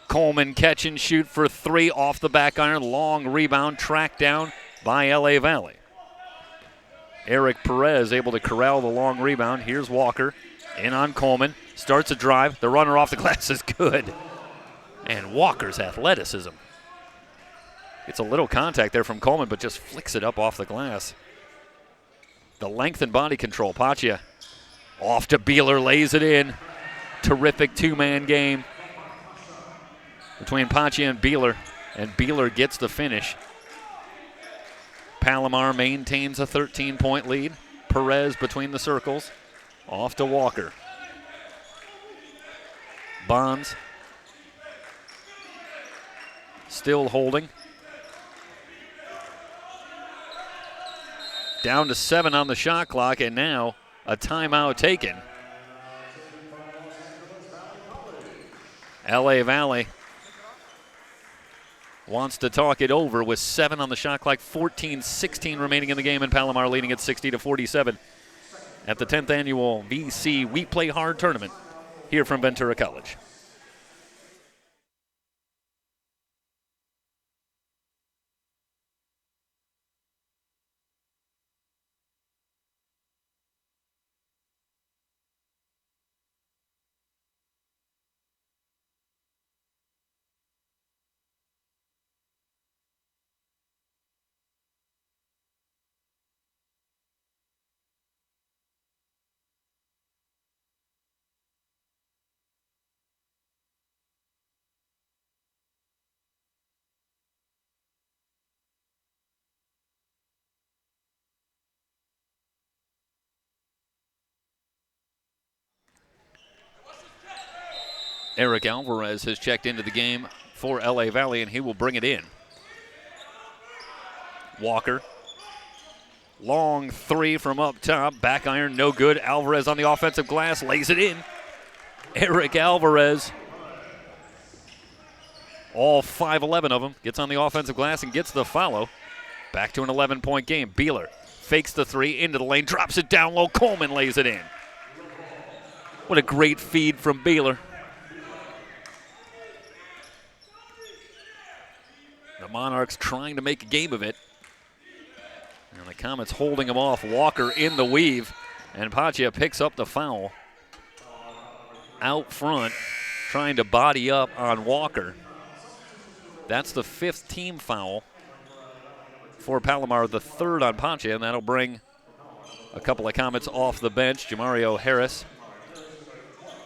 Coleman catch and shoot for 3 off the back iron. Long rebound tracked down by LA Valley. Eric Perez able to corral the long rebound. Here's Walker in on Coleman. Starts a drive. The runner off the glass is good. And Walker's athleticism. It's a little contact there from Coleman, but just flicks it up off the glass. The length and body control. Paccia off to Beeler, lays it in. Terrific two-man game between Paccia and Beeler gets the finish. Palomar maintains a 13-point lead. Perez between the circles. Off to Walker. Bonds still holding. Down to 7 on the shot clock, and now a timeout taken. LA Valley wants to talk it over with 7 on the shot clock, 14-16 remaining in the game, and Palomar leading at 60-47 at the 10th annual VC We Play Hard tournament here from Ventura College. Eric Alvarez has checked into the game for LA Valley, and he will bring it in. Walker. Long 3 from up top. Back iron, no good. Alvarez on the offensive glass, lays it in. Eric Alvarez, all 5'11 of them, gets on the offensive glass and gets the follow. Back to an 11-point game. Beeler fakes the 3 into the lane, drops it down low. Coleman lays it in. What a great feed from Beeler. The Monarchs trying to make a game of it. And the Comets holding him off. Walker in the weave. And Paccia picks up the foul. Out front, trying to body up on Walker. That's the 5th team foul for Palomar, the 3rd on Paccia, and that'll bring a couple of Comets off the bench. Jamario Harris,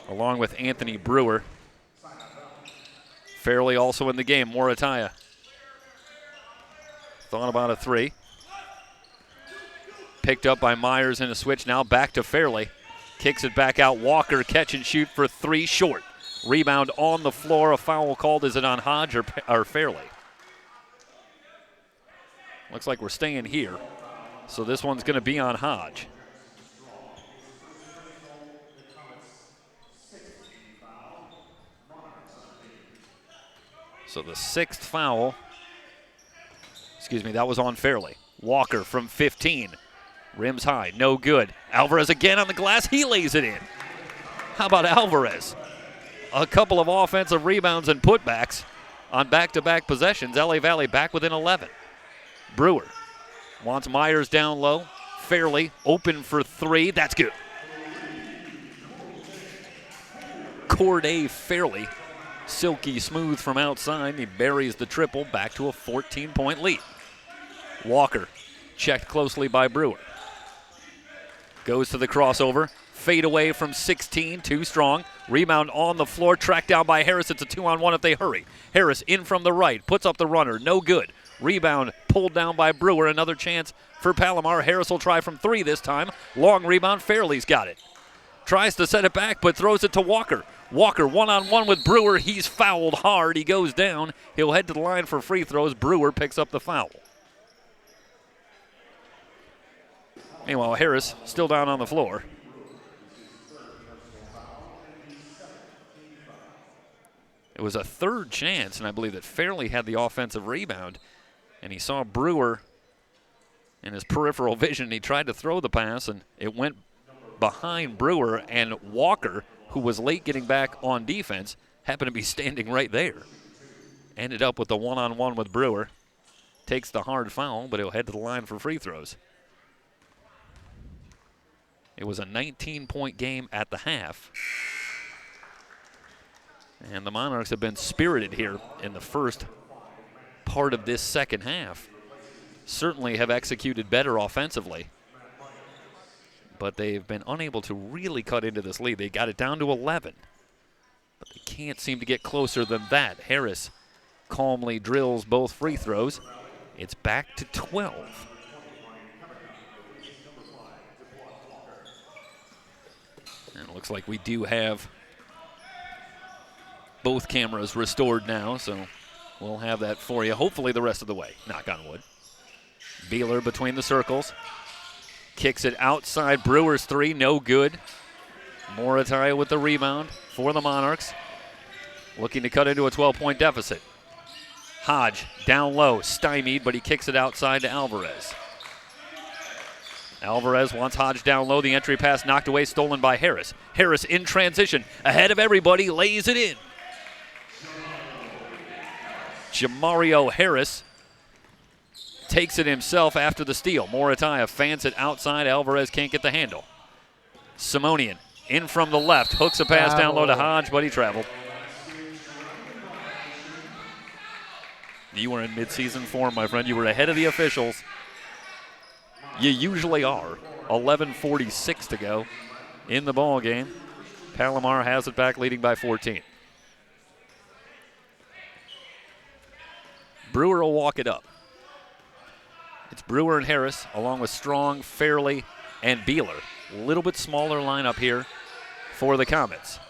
along with Anthony Brewer. Fairley also in the game. Morataya thought about a 3. Picked up by Myers in a switch. Now back to Fairley. Kicks it back out. Walker catch and shoot for 3 short. Rebound on the floor. A foul called. Is it on Hodge or Fairley? Looks like we're staying here. So this one's going to be on Hodge. So the 6th foul. Excuse me, that was on Fairley. Walker from 15. Rims high, no good. Alvarez again on the glass. He lays it in. How about Alvarez? A couple of offensive rebounds and putbacks on back-to-back possessions. LA Valley back within 11. Brewer wants Myers down low. Fairley open for 3. That's good. Corday Fairley, silky smooth from outside. He buries the triple, back to a 14-point lead. Walker checked closely by Brewer. Goes to the crossover. Fade away from 16, too strong. Rebound on the floor, tracked down by Harris. It's a 2-on-1 if they hurry. Harris in from the right, puts up the runner, no good. Rebound pulled down by Brewer. Another chance for Palomar. Harris will try from 3 this time. Long rebound, Fairley's got it. Tries to set it back, but throws it to Walker. Walker one-on-one with Brewer. He's fouled hard. He goes down. He'll head to the line for free throws. Brewer picks up the foul. Meanwhile, Harris still down on the floor. It was a 3rd chance, and I believe that Fairley had the offensive rebound. And he saw Brewer in his peripheral vision. He tried to throw the pass, and it went behind Brewer, and Walker, who was late getting back on defense, happened to be standing right there. Ended up with the one-on-one with Brewer. Takes the hard foul, but he'll head to the line for free throws. It was a 19-point game at the half. And the Monarchs have been spirited here in the first part of this second half. Certainly have executed better offensively, but they've been unable to really cut into this lead. They got it down to 11, but they can't seem to get closer than that. Harris calmly drills both free throws. It's back to 12. And it looks like we do have both cameras restored now, so we'll have that for you hopefully the rest of the way, knock on wood. Beeler between the circles. Kicks it outside. Brewer's three, no good. Morataya with the rebound for the Monarchs. Looking to cut into a 12-point deficit. Hodge down low, stymied, but he kicks it outside to Alvarez. Alvarez wants Hodge down low. The entry pass knocked away, stolen by Harris. Harris in transition, ahead of everybody, lays it in. Jamario Harris takes it himself after the steal. Morataya fans it outside. Alvarez can't get the handle. Simonian in from the left, hooks a pass down low to Hodge, but he traveled. You were in midseason form, my friend. You were ahead of the officials. You usually are. 11:46 to go in the ball game. Palomar has it back, leading by 14. Brewer will walk it up. It's Brewer and Harris, along with Strong, Fairley, and Beeler. A little bit smaller lineup here for the Comets.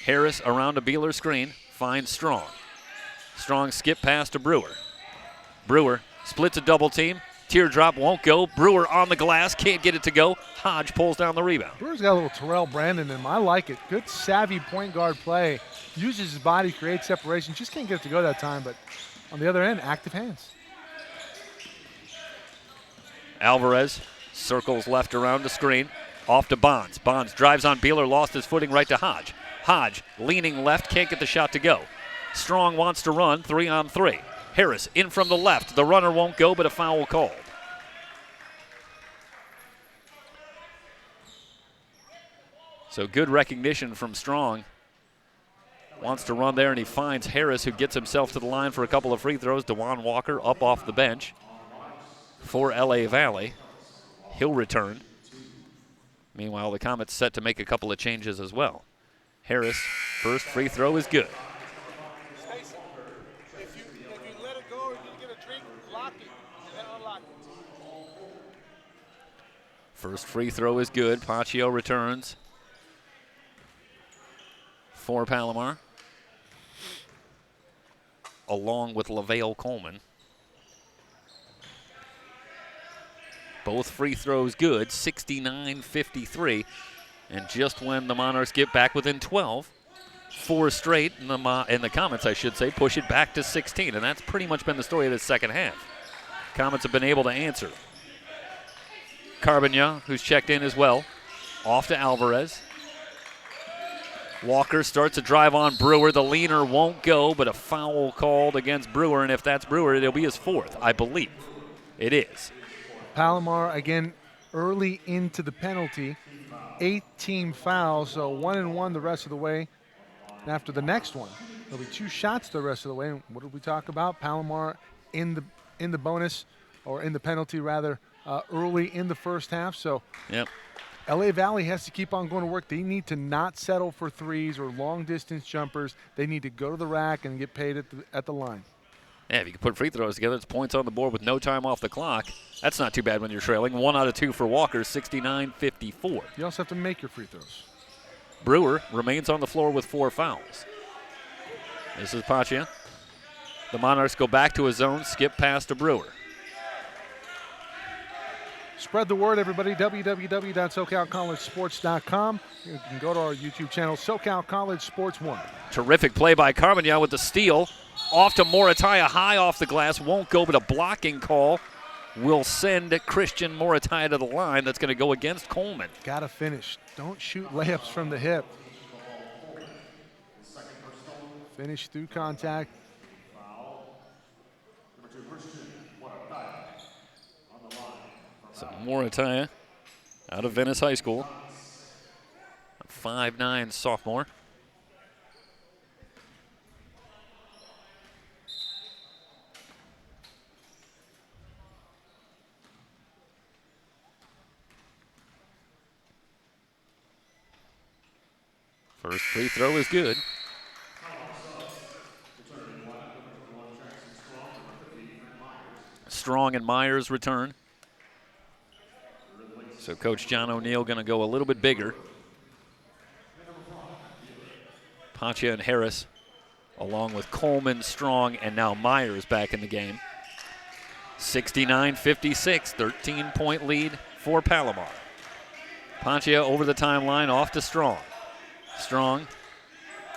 Harris around a Beeler screen, finds Strong. Strong skip pass to Brewer. Brewer splits a double team. Teardrop won't go. Brewer on the glass, can't get it to go. Hodge pulls down the rebound. Brewer's got a little Terrell Brandon in him. I like it. Good, savvy point guard play. Uses his body, creates separation. Just can't get it to go that time, but on the other end, active hands. Alvarez circles left around the screen. Off to Bonds. Bonds drives on Beeler, lost his footing right to Hodge. Hodge leaning left, can't get the shot to go. Strong wants to run, 3-on-3. Harris in from the left. The runner won't go, but a foul called. So good recognition from Strong. Wants to run there, and he finds Harris, who gets himself to the line for a couple of free throws. DeJuan Walker up off the bench for LA Valley. He'll return. Meanwhile, the Comets set to make a couple of changes as well. Harris, first free throw is good. If you let it go or you get a drink, lock it and then unlock it. First free throw is good. Paccio returns for Palomar, along with LaVale Coleman. Both free throws good, 69-53. And just when the Monarchs get back within 12, 4 straight, and the Comets, I should say, push it back to 16. And that's pretty much been the story of the second half. Comets have been able to answer. Carbagna, who's checked in as well, off to Alvarez. Walker starts a drive on Brewer. The leaner won't go, but a foul called against Brewer. And if that's Brewer, it'll be his fourth, I believe. It is. Palomar, again, early into the penalty. 8-team fouls, so 1-and-1 the rest of the way. And after the next one, there'll be 2 shots the rest of the way. And what did we talk about? Palomar in the bonus, or in the penalty rather, early in the first half. So yep. LA Valley has to keep on going to work. They need to not settle for threes or long-distance jumpers. They need to go to the rack and get paid at the line. Yeah, if you can put free throws together, it's points on the board with no time off the clock. That's not too bad when you're trailing. 1 out of 2 for Walker, 69-54. You also have to make your free throws. Brewer remains on the floor with 4 fouls. This is Paccia. The Monarchs go back to a zone, skip pass to Brewer. Spread the word, everybody. www.SoCalCollegeSports.com. You can go to our YouTube channel, SoCal College Sports 1. Terrific play by Carbagna with the steal. off to Morataya, high off the glass, won't go, but a blocking call will send Christian Morataya to the line. That's going to go against Coleman. Got to finish. Don't shoot layups from the hip. Finish through contact. So Morataya out of Venice High School, a 5'9" sophomore. First free throw is good. Strong and Myers return. So Coach John O'Neill going to go a little bit bigger. Pacha and Harris, along with Coleman, Strong, and now Myers back in the game. 69-56, 13-point lead for Palomar. Pacha over the timeline, off to Strong. Strong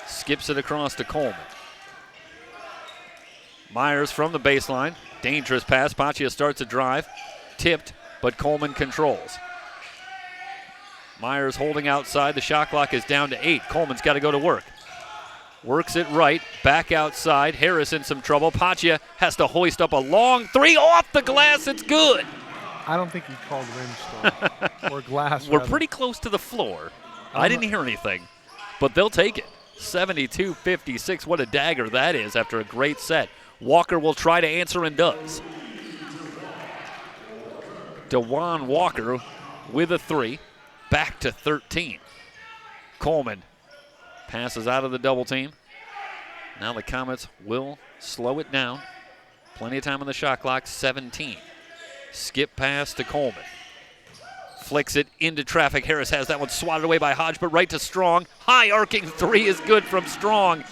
skips it across to Coleman. Myers from the baseline. Dangerous pass. Pacha starts a drive. Tipped, but Coleman controls. Myers holding outside. The shot clock is down to 8. Coleman's got to go to work. Works it right. Back outside. Harris in some trouble. Pacha has to hoist up a long three off the glass. It's good. I don't think he called rim or glass. We're pretty close to the floor. I didn't hear anything, but they'll take it. 72-56. What a dagger that is after a great set. Walker will try to answer and does. DeJuan Walker with a three. Back to 13. Coleman passes out of the double team. Now the Comets will slow it down. Plenty of time on the shot clock, 17. Skip pass to Coleman. Flicks it into traffic. Harris has that one swatted away by Hodge, but right to Strong. High arcing three is good from Strong.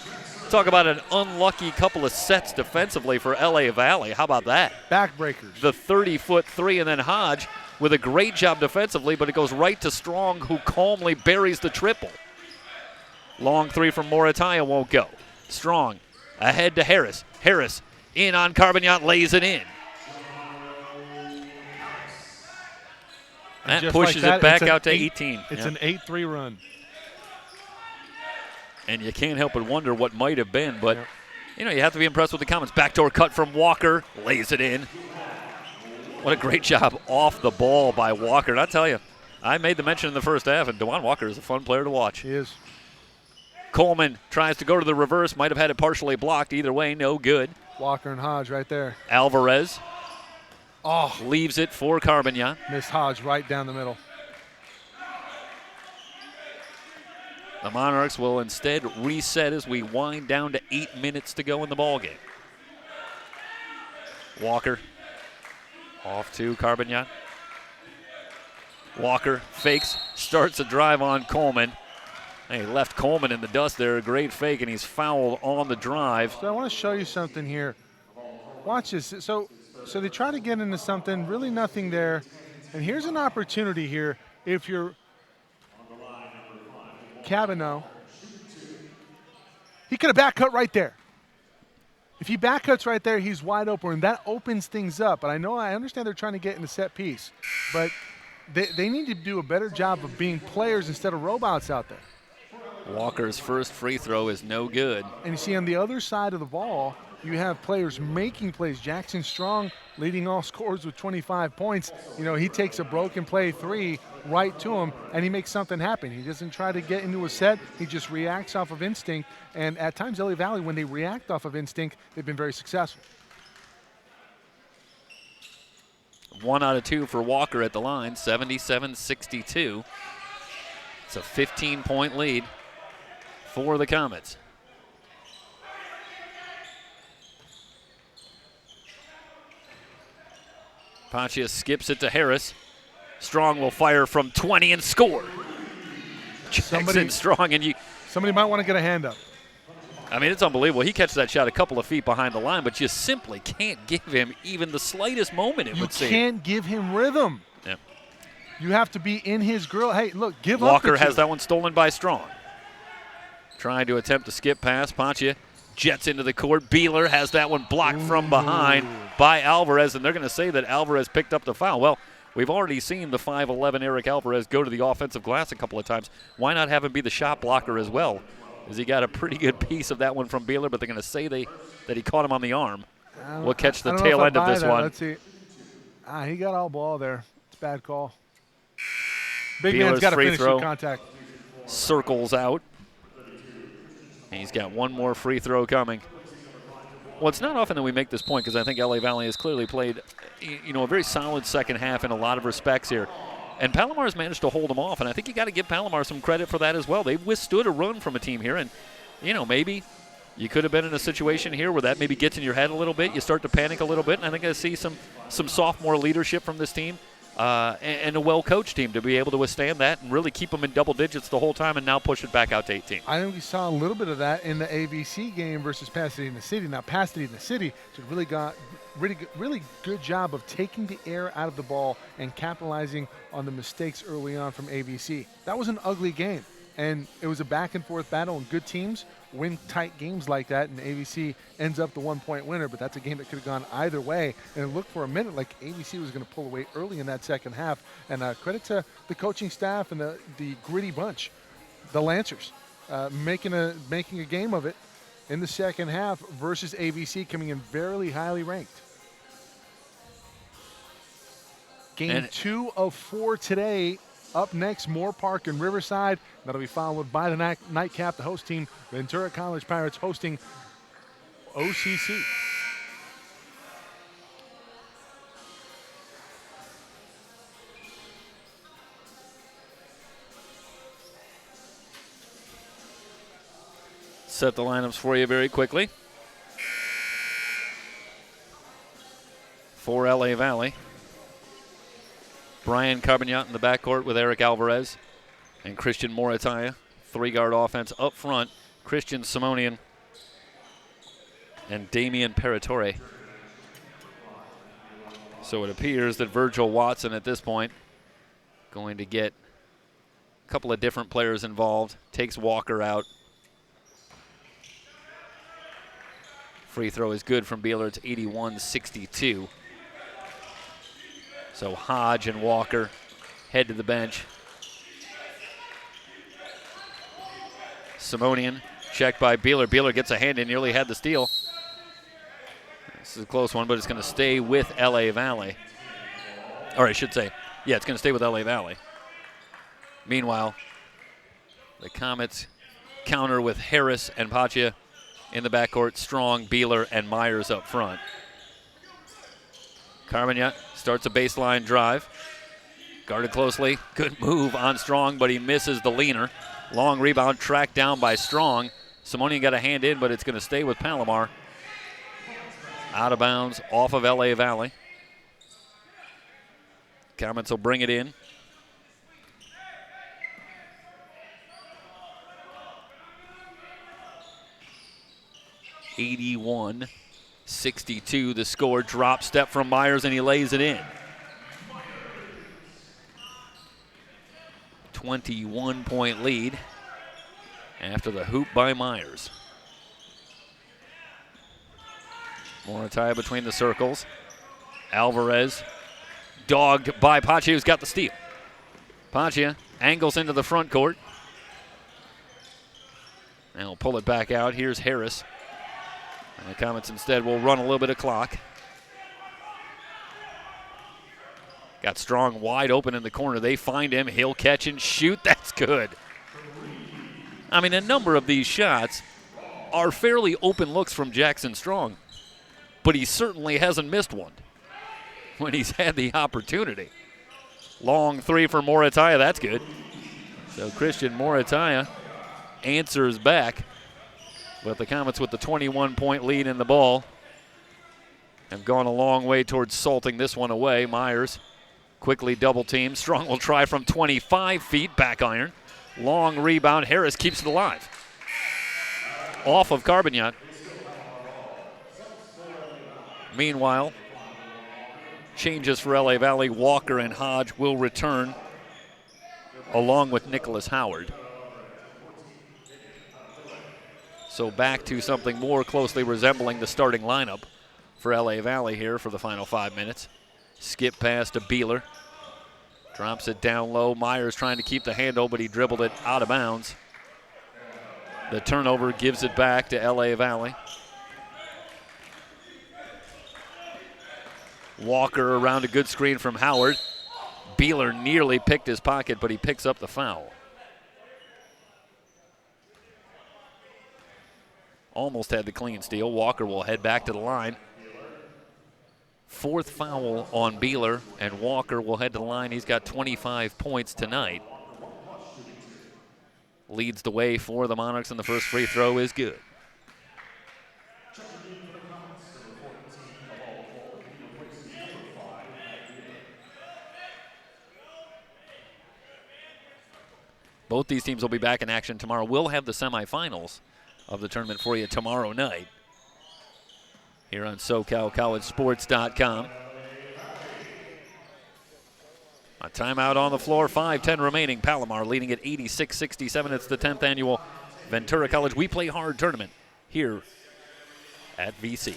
Talk about an unlucky couple of sets defensively for LA Valley. How about that? Backbreakers. The 30-foot three, and then Hodge with a great job defensively, but it goes right to Strong, who calmly buries the triple. Long three from Morataya won't go. Strong ahead to Harris. Harris in on Carbonat, lays it in. That pushes it back out to 18. It's an 8-3 run. And you can't help but wonder what might have been, but you know, you have to be impressed with the Comets. Backdoor cut from Walker, lays it in. What a great job off the ball by Walker. And I tell you, I made the mention in the first half, and DeJuan Walker is a fun player to watch. He is. Coleman tries to go to the reverse, might have had it partially blocked. Either way, no good. Walker and Hodge right there. Alvarez leaves it for Carbonat. Missed Hodge right down the middle. The Monarchs will instead reset as we wind down to 8 minutes to go in the ballgame. Walker off to Carbonat. Walker fakes, starts a drive on Coleman. He left Coleman in the dust there, a great fake, and he's fouled on the drive. So I want to show you something here. Watch this. So they try to get into something, really nothing there. And here's an opportunity here. If you're Cavanaugh, he could have back cut right there. If he back cuts right there, he's wide open, and that opens things up. But I understand they're trying to get in the set piece, but they need to do a better job of being players instead of robots out there. Walker's first free throw is no good. And you see on the other side of the ball, you have players making plays. Jackson Strong leading all scorers with 25 points. You know, he takes a broken play three right to him, and he makes something happen. He doesn't try to get into a set. He just reacts off of instinct. And at times, LA Valley, when they react off of instinct, they've been very successful. 1 out of 2 for Walker at the line, 77-62. It's a 15-point lead for the Comets. Pacha skips it to Harris. Strong will fire from 20 and score. Jackson Strong, and somebody might want to get a hand up. I mean, it's unbelievable. He catches that shot a couple of feet behind the line, but you simply can't give him even the slightest moment, it would seem. You can't give him rhythm. Yeah. You have to be in his grill. Hey, look, Walker has that one stolen by Strong. Trying to attempt to skip pass. Pacha Jets into the court. Beeler has that one blocked from behind by Alvarez, and they're going to say that Alvarez picked up the foul. Well, we've already seen the 5'11" Eric Alvarez go to the offensive glass a couple of times. Why not have him be the shot blocker as well? Because he got a pretty good piece of that one from Beeler, but they're going to say that he caught him on the arm. We'll catch the tail end of this one. Let's see. He got all ball there. It's a bad call. Big Beeler's man's got to free finish throw the contact. Circles out. He's got one more free throw coming. Well, it's not often that we make this point because I think LA Valley has clearly played, a very solid second half in a lot of respects here. And Palomar has managed to hold them off, and I think you got to give Palomar some credit for that as well. They've withstood a run from a team here, and, maybe you could have been in a situation here where that maybe gets in your head a little bit. You start to panic a little bit, and I think I see some sophomore leadership from this team. And a well-coached team to be able to withstand that and really keep them in double digits the whole time and now push it back out to 18. I think we saw a little bit of that in the AVC game versus Pasadena City. Now, Pasadena City really got really good job of taking the air out of the ball and capitalizing on the mistakes early on from AVC. That was an ugly game, and it was a back-and-forth battle, and good teams win tight games like that, and AVC ends up the one-point winner, but that's a game that could have gone either way, and it looked for a minute like AVC was going to pull away early in that second half, and credit to the coaching staff and the gritty bunch, the Lancers, making a game of it in the second half versus AVC coming in very highly ranked. Game 2 of 4 today. Up next, Moore Park and Riverside. That'll be followed by the nightcap, the host team, Ventura College Pirates, hosting OCC. Set the lineups for you very quickly. For LA Valley, Brian Carbonat in the backcourt with Eric Alvarez and Christian Morataya. Three-guard offense up front. Christian Simonian and Damian Paratore. So it appears that Virgil Watson at this point going to get a couple of different players involved. Takes Walker out. Free throw is good from Beeler. It's 81-62. So Hodge and Walker head to the bench. Simonian checked by Beeler. Beeler gets a hand in, nearly had the steal. This is a close one, but it's going to stay with LA Valley. Or I should say, yeah, it's going to stay with LA Valley. Meanwhile, the Comets counter with Harris and Paccia in the backcourt. Strong, Beeler, and Myers up front. Carbonat starts a baseline drive. Guarded closely. Good move on Strong, but he misses the leaner. Long rebound tracked down by Strong. Simonian got a hand in, but it's going to stay with Palomar. Out of bounds off of LA Valley. Comets will bring it in. (81-62) the score. Drop step from Myers, and he lays it in. 21-point lead after the hoop by Myers. Morataya between the circles. Alvarez dogged by Paccia, who's got the steal. Paccia angles into the front court. And he'll pull it back out. Here's Harris. And the Comets instead will run a little bit of clock. Got Strong wide open in the corner. They find him. He'll catch and shoot. That's good. I mean, a number of these shots are fairly open looks from Jackson Strong, but he certainly hasn't missed one when he's had the opportunity. Long three for Morataya. That's good. So Christian Morataya answers back. But the Comets with the 21-point lead in the ball have gone a long way towards salting this one away. Myers quickly double team. Strong will try from 25 feet, back iron. Long rebound. Harris keeps it alive. Off of Carbonat. Meanwhile, changes for LA Valley. Walker and Hodge will return along with Nicholas Howard. So back to something more closely resembling the starting lineup for LA Valley here for the final 5 minutes. Skip pass to Beeler. Drops it down low. Myers trying to keep the handle, but he dribbled it out of bounds. The turnover gives it back to LA Valley. Walker around a good screen from Howard. Beeler nearly picked his pocket, but he picks up the foul. Almost had the clean steal. Walker will head back to the line. Fourth foul on Beeler, and Walker will head to the line. He's got 25 points tonight. Leads the way for the Monarchs, and the first free throw is good. Both these teams will be back in action tomorrow. We'll have the semifinals of the tournament for you tomorrow night here on SoCalCollegeSports.com. A timeout on the floor, 5:10 remaining. Palomar leading at 86-67. It's the 10th annual Ventura College We Play Hard tournament here at VC.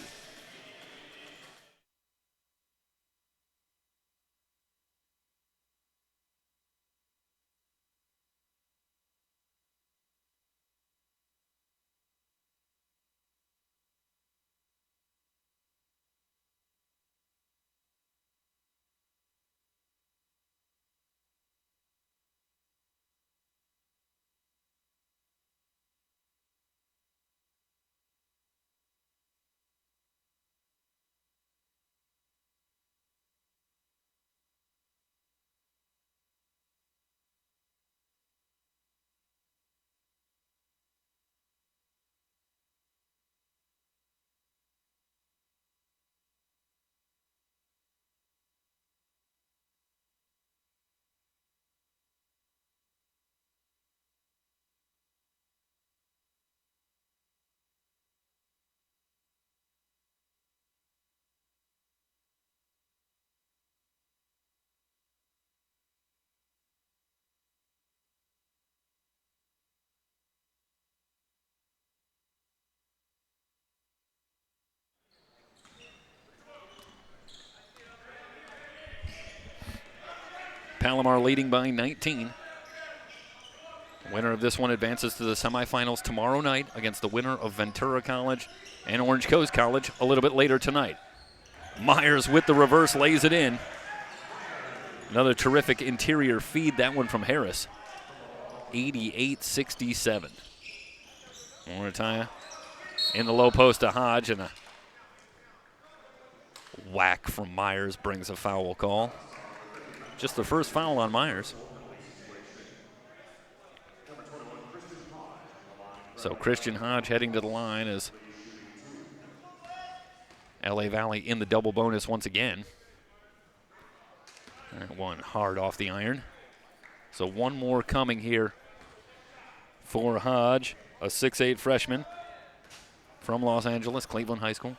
Palomar leading by 19. The winner of this one advances to the semifinals tomorrow night against the winner of Ventura College and Orange Coast College a little bit later tonight. Myers with the reverse lays it in. Another terrific interior feed, that one from Harris. 88-67. Morataya in the low post to Hodge, and a whack from Myers brings a foul call. Just the first foul on Myers. So Christian Hodge heading to the line as LA Valley in the double bonus once again. That one hard off the iron. So one more coming here for Hodge, a 6'8" freshman from Los Angeles, Cleveland High School.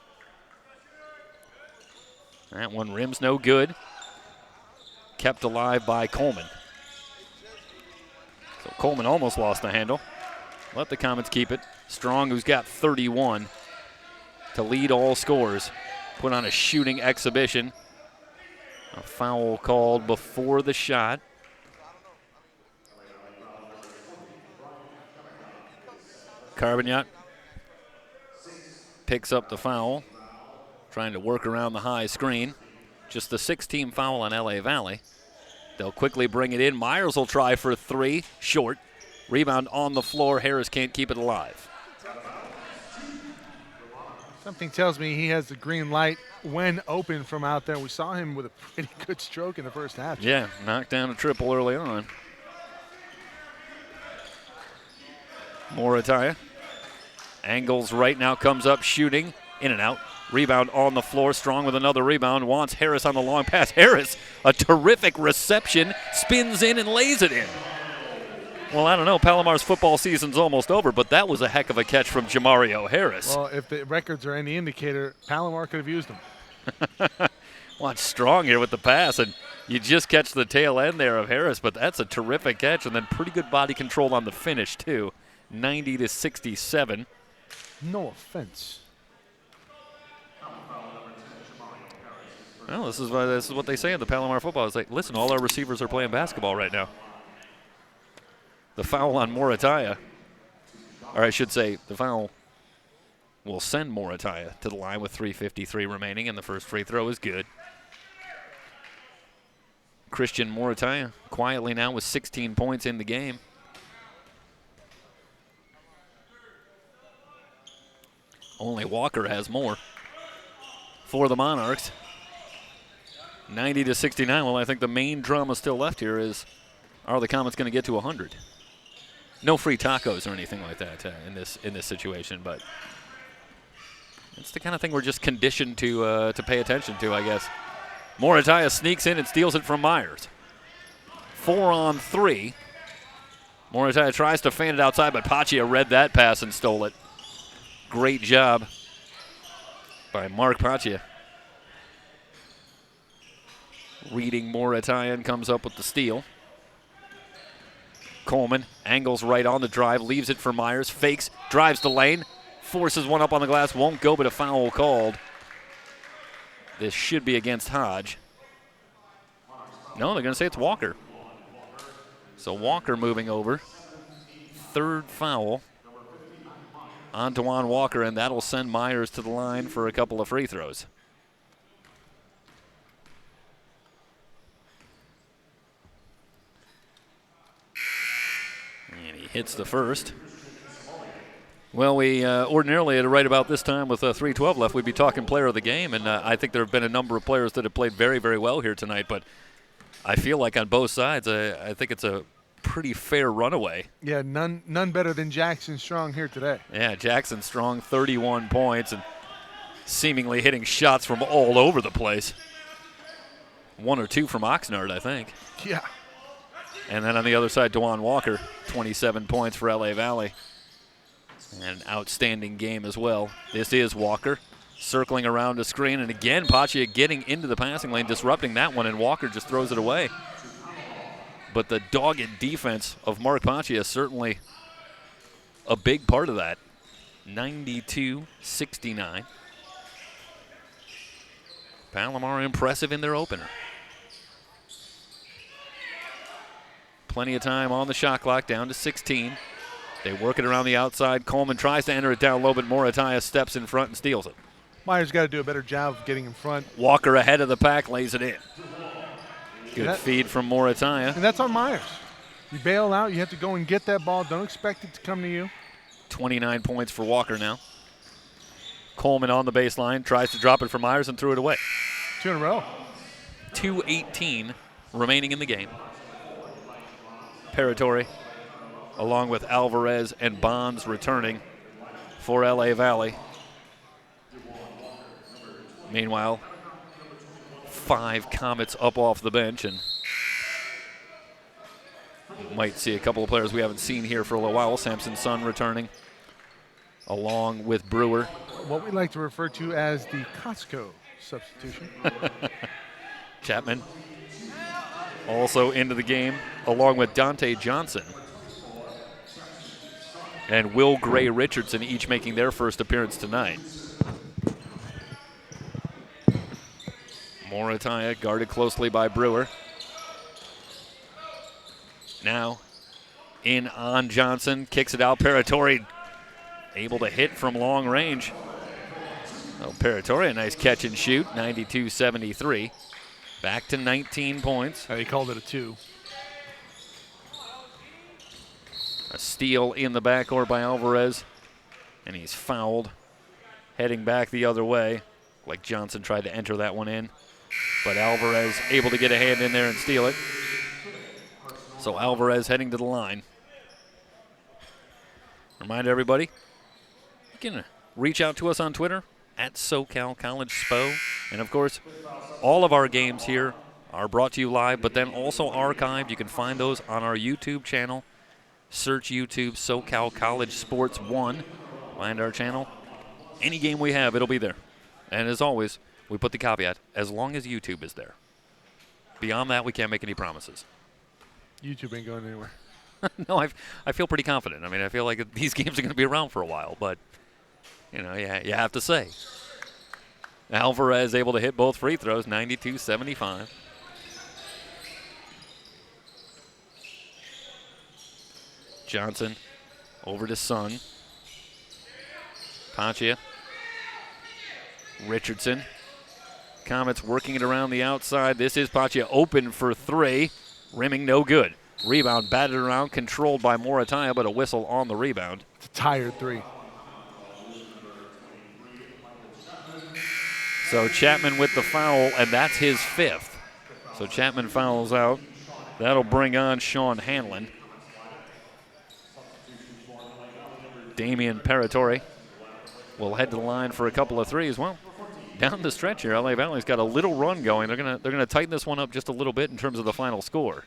That one rims no good. Kept alive by Coleman. So Coleman almost lost the handle. Let the Comets keep it. Strong, who's got 31 to lead all scores, put on a shooting exhibition. A foul called before the shot. Carbonat picks up the foul, trying to work around the high screen. Just the 6th-team foul on LA Valley. They'll quickly bring it in. Myers will try for 3, short. Rebound on the floor. Harris can't keep it alive. Something tells me he has the green light when open from out there. We saw him with a pretty good stroke in the first half. Yeah, knocked down a triple early on. Morataya. Angles right now, comes up shooting. In and out. Rebound on the floor. Strong with another rebound. Wants Harris on the long pass. Harris, a terrific reception. Spins in and lays it in. Well, I don't know. Palomar's football season's almost over, but that was a heck of a catch from Jamario Harris. Well, if the records are any indicator, Palomar could have used them. Watch Strong here with the pass, and you just catch the tail end there of Harris, but that's a terrific catch, and then pretty good body control on the finish, too. 90-67. No offense. Well, this is what they say in the Palomar football. It's like, listen, all our receivers are playing basketball right now. The foul on Morataya, or I should say, the foul will send Morataya to the line with 3:53 remaining, and the first free throw is good. Christian Morataya quietly now with 16 points in the game. Only Walker has more for the Monarchs. 90-69. Well, I think the main drama still left here is, are the Comets going to get to 100? No free tacos or anything like that in this situation, but it's the kind of thing we're just conditioned to pay attention to, I guess. Morataya sneaks in and steals it from Myers. 4 on 3. Morataya tries to feint it outside, but Paccia read that pass and stole it. Great job by Mark Paccia. Reading Morataya and comes up with the steal. Coleman angles right on the drive, leaves it for Myers, fakes, drives the lane, forces one up on the glass, won't go, but a foul called. This should be against Hodge. No, they're going to say it's Walker. So Walker moving over. Third foul on Dewan Walker, and that'll send Myers to the line for a couple of free throws. And he hits the first. Well, we ordinarily at right about this time with 3:12 left, we'd be talking player of the game, and I think there have been a number of players that have played very, very well here tonight, but I feel like on both sides, I think it's a pretty fair runaway. Yeah, none better than Jackson Strong here today. Yeah, Jackson Strong, 31 points, and seemingly hitting shots from all over the place. 1 or 2 from Oxnard, I think. Yeah. And then on the other side, Dewan Walker, 27 points for LA Valley. And an outstanding game as well. This is Walker circling around the screen, and again, Paccia getting into the passing lane, disrupting that one, and Walker just throws it away. But the dogged defense of Mark Paccia is certainly a big part of that. 92-69. Palomar impressive in their opener. Plenty of time on the shot clock, down to 16. They work it around the outside. Coleman tries to enter it down low, but Morataya steps in front and steals it. Myers got to do a better job of getting in front. Walker ahead of the pack, lays it in. Good feed from Morataya. And that's on Myers. You bail out, you have to go and get that ball. Don't expect it to come to you. 29 points for Walker now. Coleman on the baseline, tries to drop it for Myers and threw it away. 2 in a row. 2:18 remaining in the game. Paratori, along with Alvarez and Bonds returning for LA Valley. Meanwhile, 5 Comets up off the bench, and might see a couple of players we haven't seen here for a little while. Samson Sun returning, along with Brewer. What we like to refer to as the Costco substitution. Chapman also into the game, along with Dante Johnson and Will Gray Richardson, each making their first appearance tonight. Morataya guarded closely by Brewer. Now in on Johnson, kicks it out. Paratori able to hit from long range. Oh, Paratori, a nice catch and shoot, 92-73. Back to 19 points. He called it a 2. A steal in the backcourt by Alvarez, and he's fouled. Heading back the other way, like Johnson tried to enter that one in. But Alvarez able to get a hand in there and steal it. So Alvarez heading to the line. Remind everybody, you can reach out to us on Twitter at SoCal College SPO. And of course, all of our games here are brought to you live, but then also archived. You can find those on our YouTube channel. Search YouTube SoCal College Sports 1. Find our channel. Any game we have, it'll be there. And as always, we put the caveat, as long as YouTube is there. Beyond that, we can't make any promises. YouTube ain't going anywhere. No, I feel pretty confident. I mean, I feel like these games are going to be around for a while, but You know, you have to say. Alvarez able to hit both free throws, 92-75. Johnson over to Sun. Ponchia. Richardson. Comets working it around the outside. This is Ponchia open for three. Rimming no good. Rebound batted around, controlled by Morataya, but a whistle on the rebound. It's a tired three. So Chapman with the foul, and that's his fifth. So Chapman fouls out. That'll bring on Sean Hanlon. Damian Paratori will head to the line for a couple of threes. Well, down the stretch here, LA Valley's got a little run going. They're gonna tighten this one up just a little bit in terms of the final score.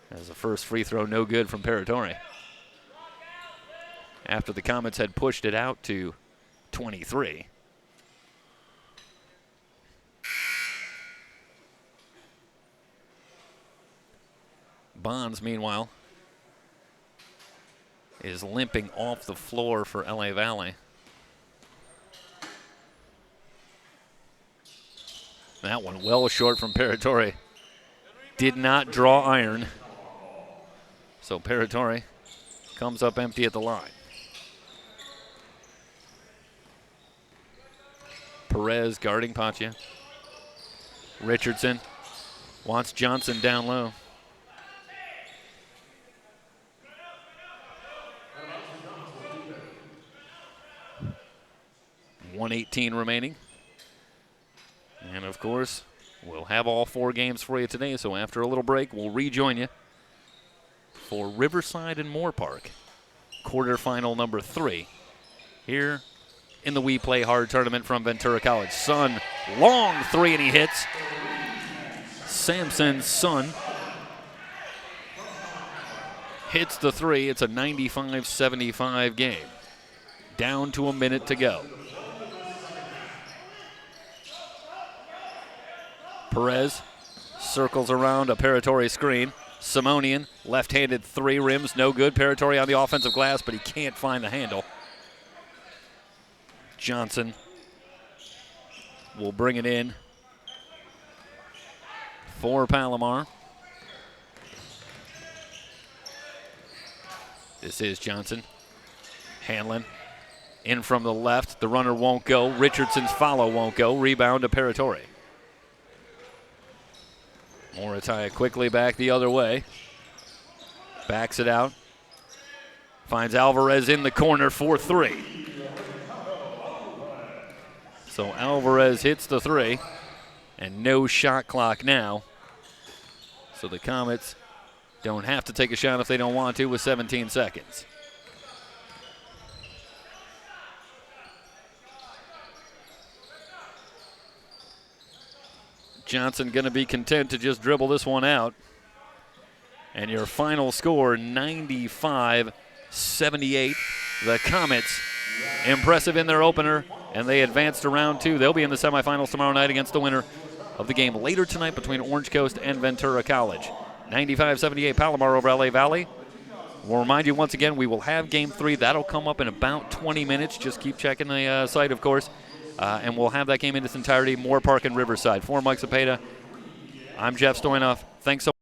As the first free throw no good from Paratori. After the Comets had pushed it out to 23. Bonds, meanwhile, is limping off the floor for LA Valley. That one well short from Paratori. Did not draw iron. So Paratori comes up empty at the line. Perez guarding Ponchia. Richardson wants Johnson down low. 1:18 remaining. And of course, we'll have all four games for you today, so after a little break, we'll rejoin you for Riverside and Moore Park, quarterfinal number 3, here in the We Play Hard tournament from Ventura College. Sun, long three, and he hits. Samson Sun hits the three. It's a 95-75 game. Down to a minute to go. Perez circles around a Paratori screen. Simonian, left-handed three, rims, no good. Paratori on the offensive glass, but he can't find the handle. Johnson will bring it in for Palomar. This is Johnson. Hanlon in from the left. The runner won't go. Richardson's follow won't go. Rebound to Paratori. Morataya quickly back the other way. Backs it out. Finds Alvarez in the corner for three. So Alvarez hits the three. And no shot clock now. So the Comets don't have to take a shot if they don't want to with 17 seconds. Johnson going to be content to just dribble this one out. And your final score, 95-78. The Comets, impressive in their opener, and they advanced to round 2. They'll be in the semifinals tomorrow night against the winner of the game later tonight between Orange Coast and Ventura College. 95-78 Palomar over LA Valley. We'll remind you once again, we will have Game 3. That'll come up in about 20 minutes. Just keep checking the site, of course. And we'll have that game in its entirety, Moore Park and Riverside. For Mike Cepeda, I'm Jeff Stoynoff. Thanks so much.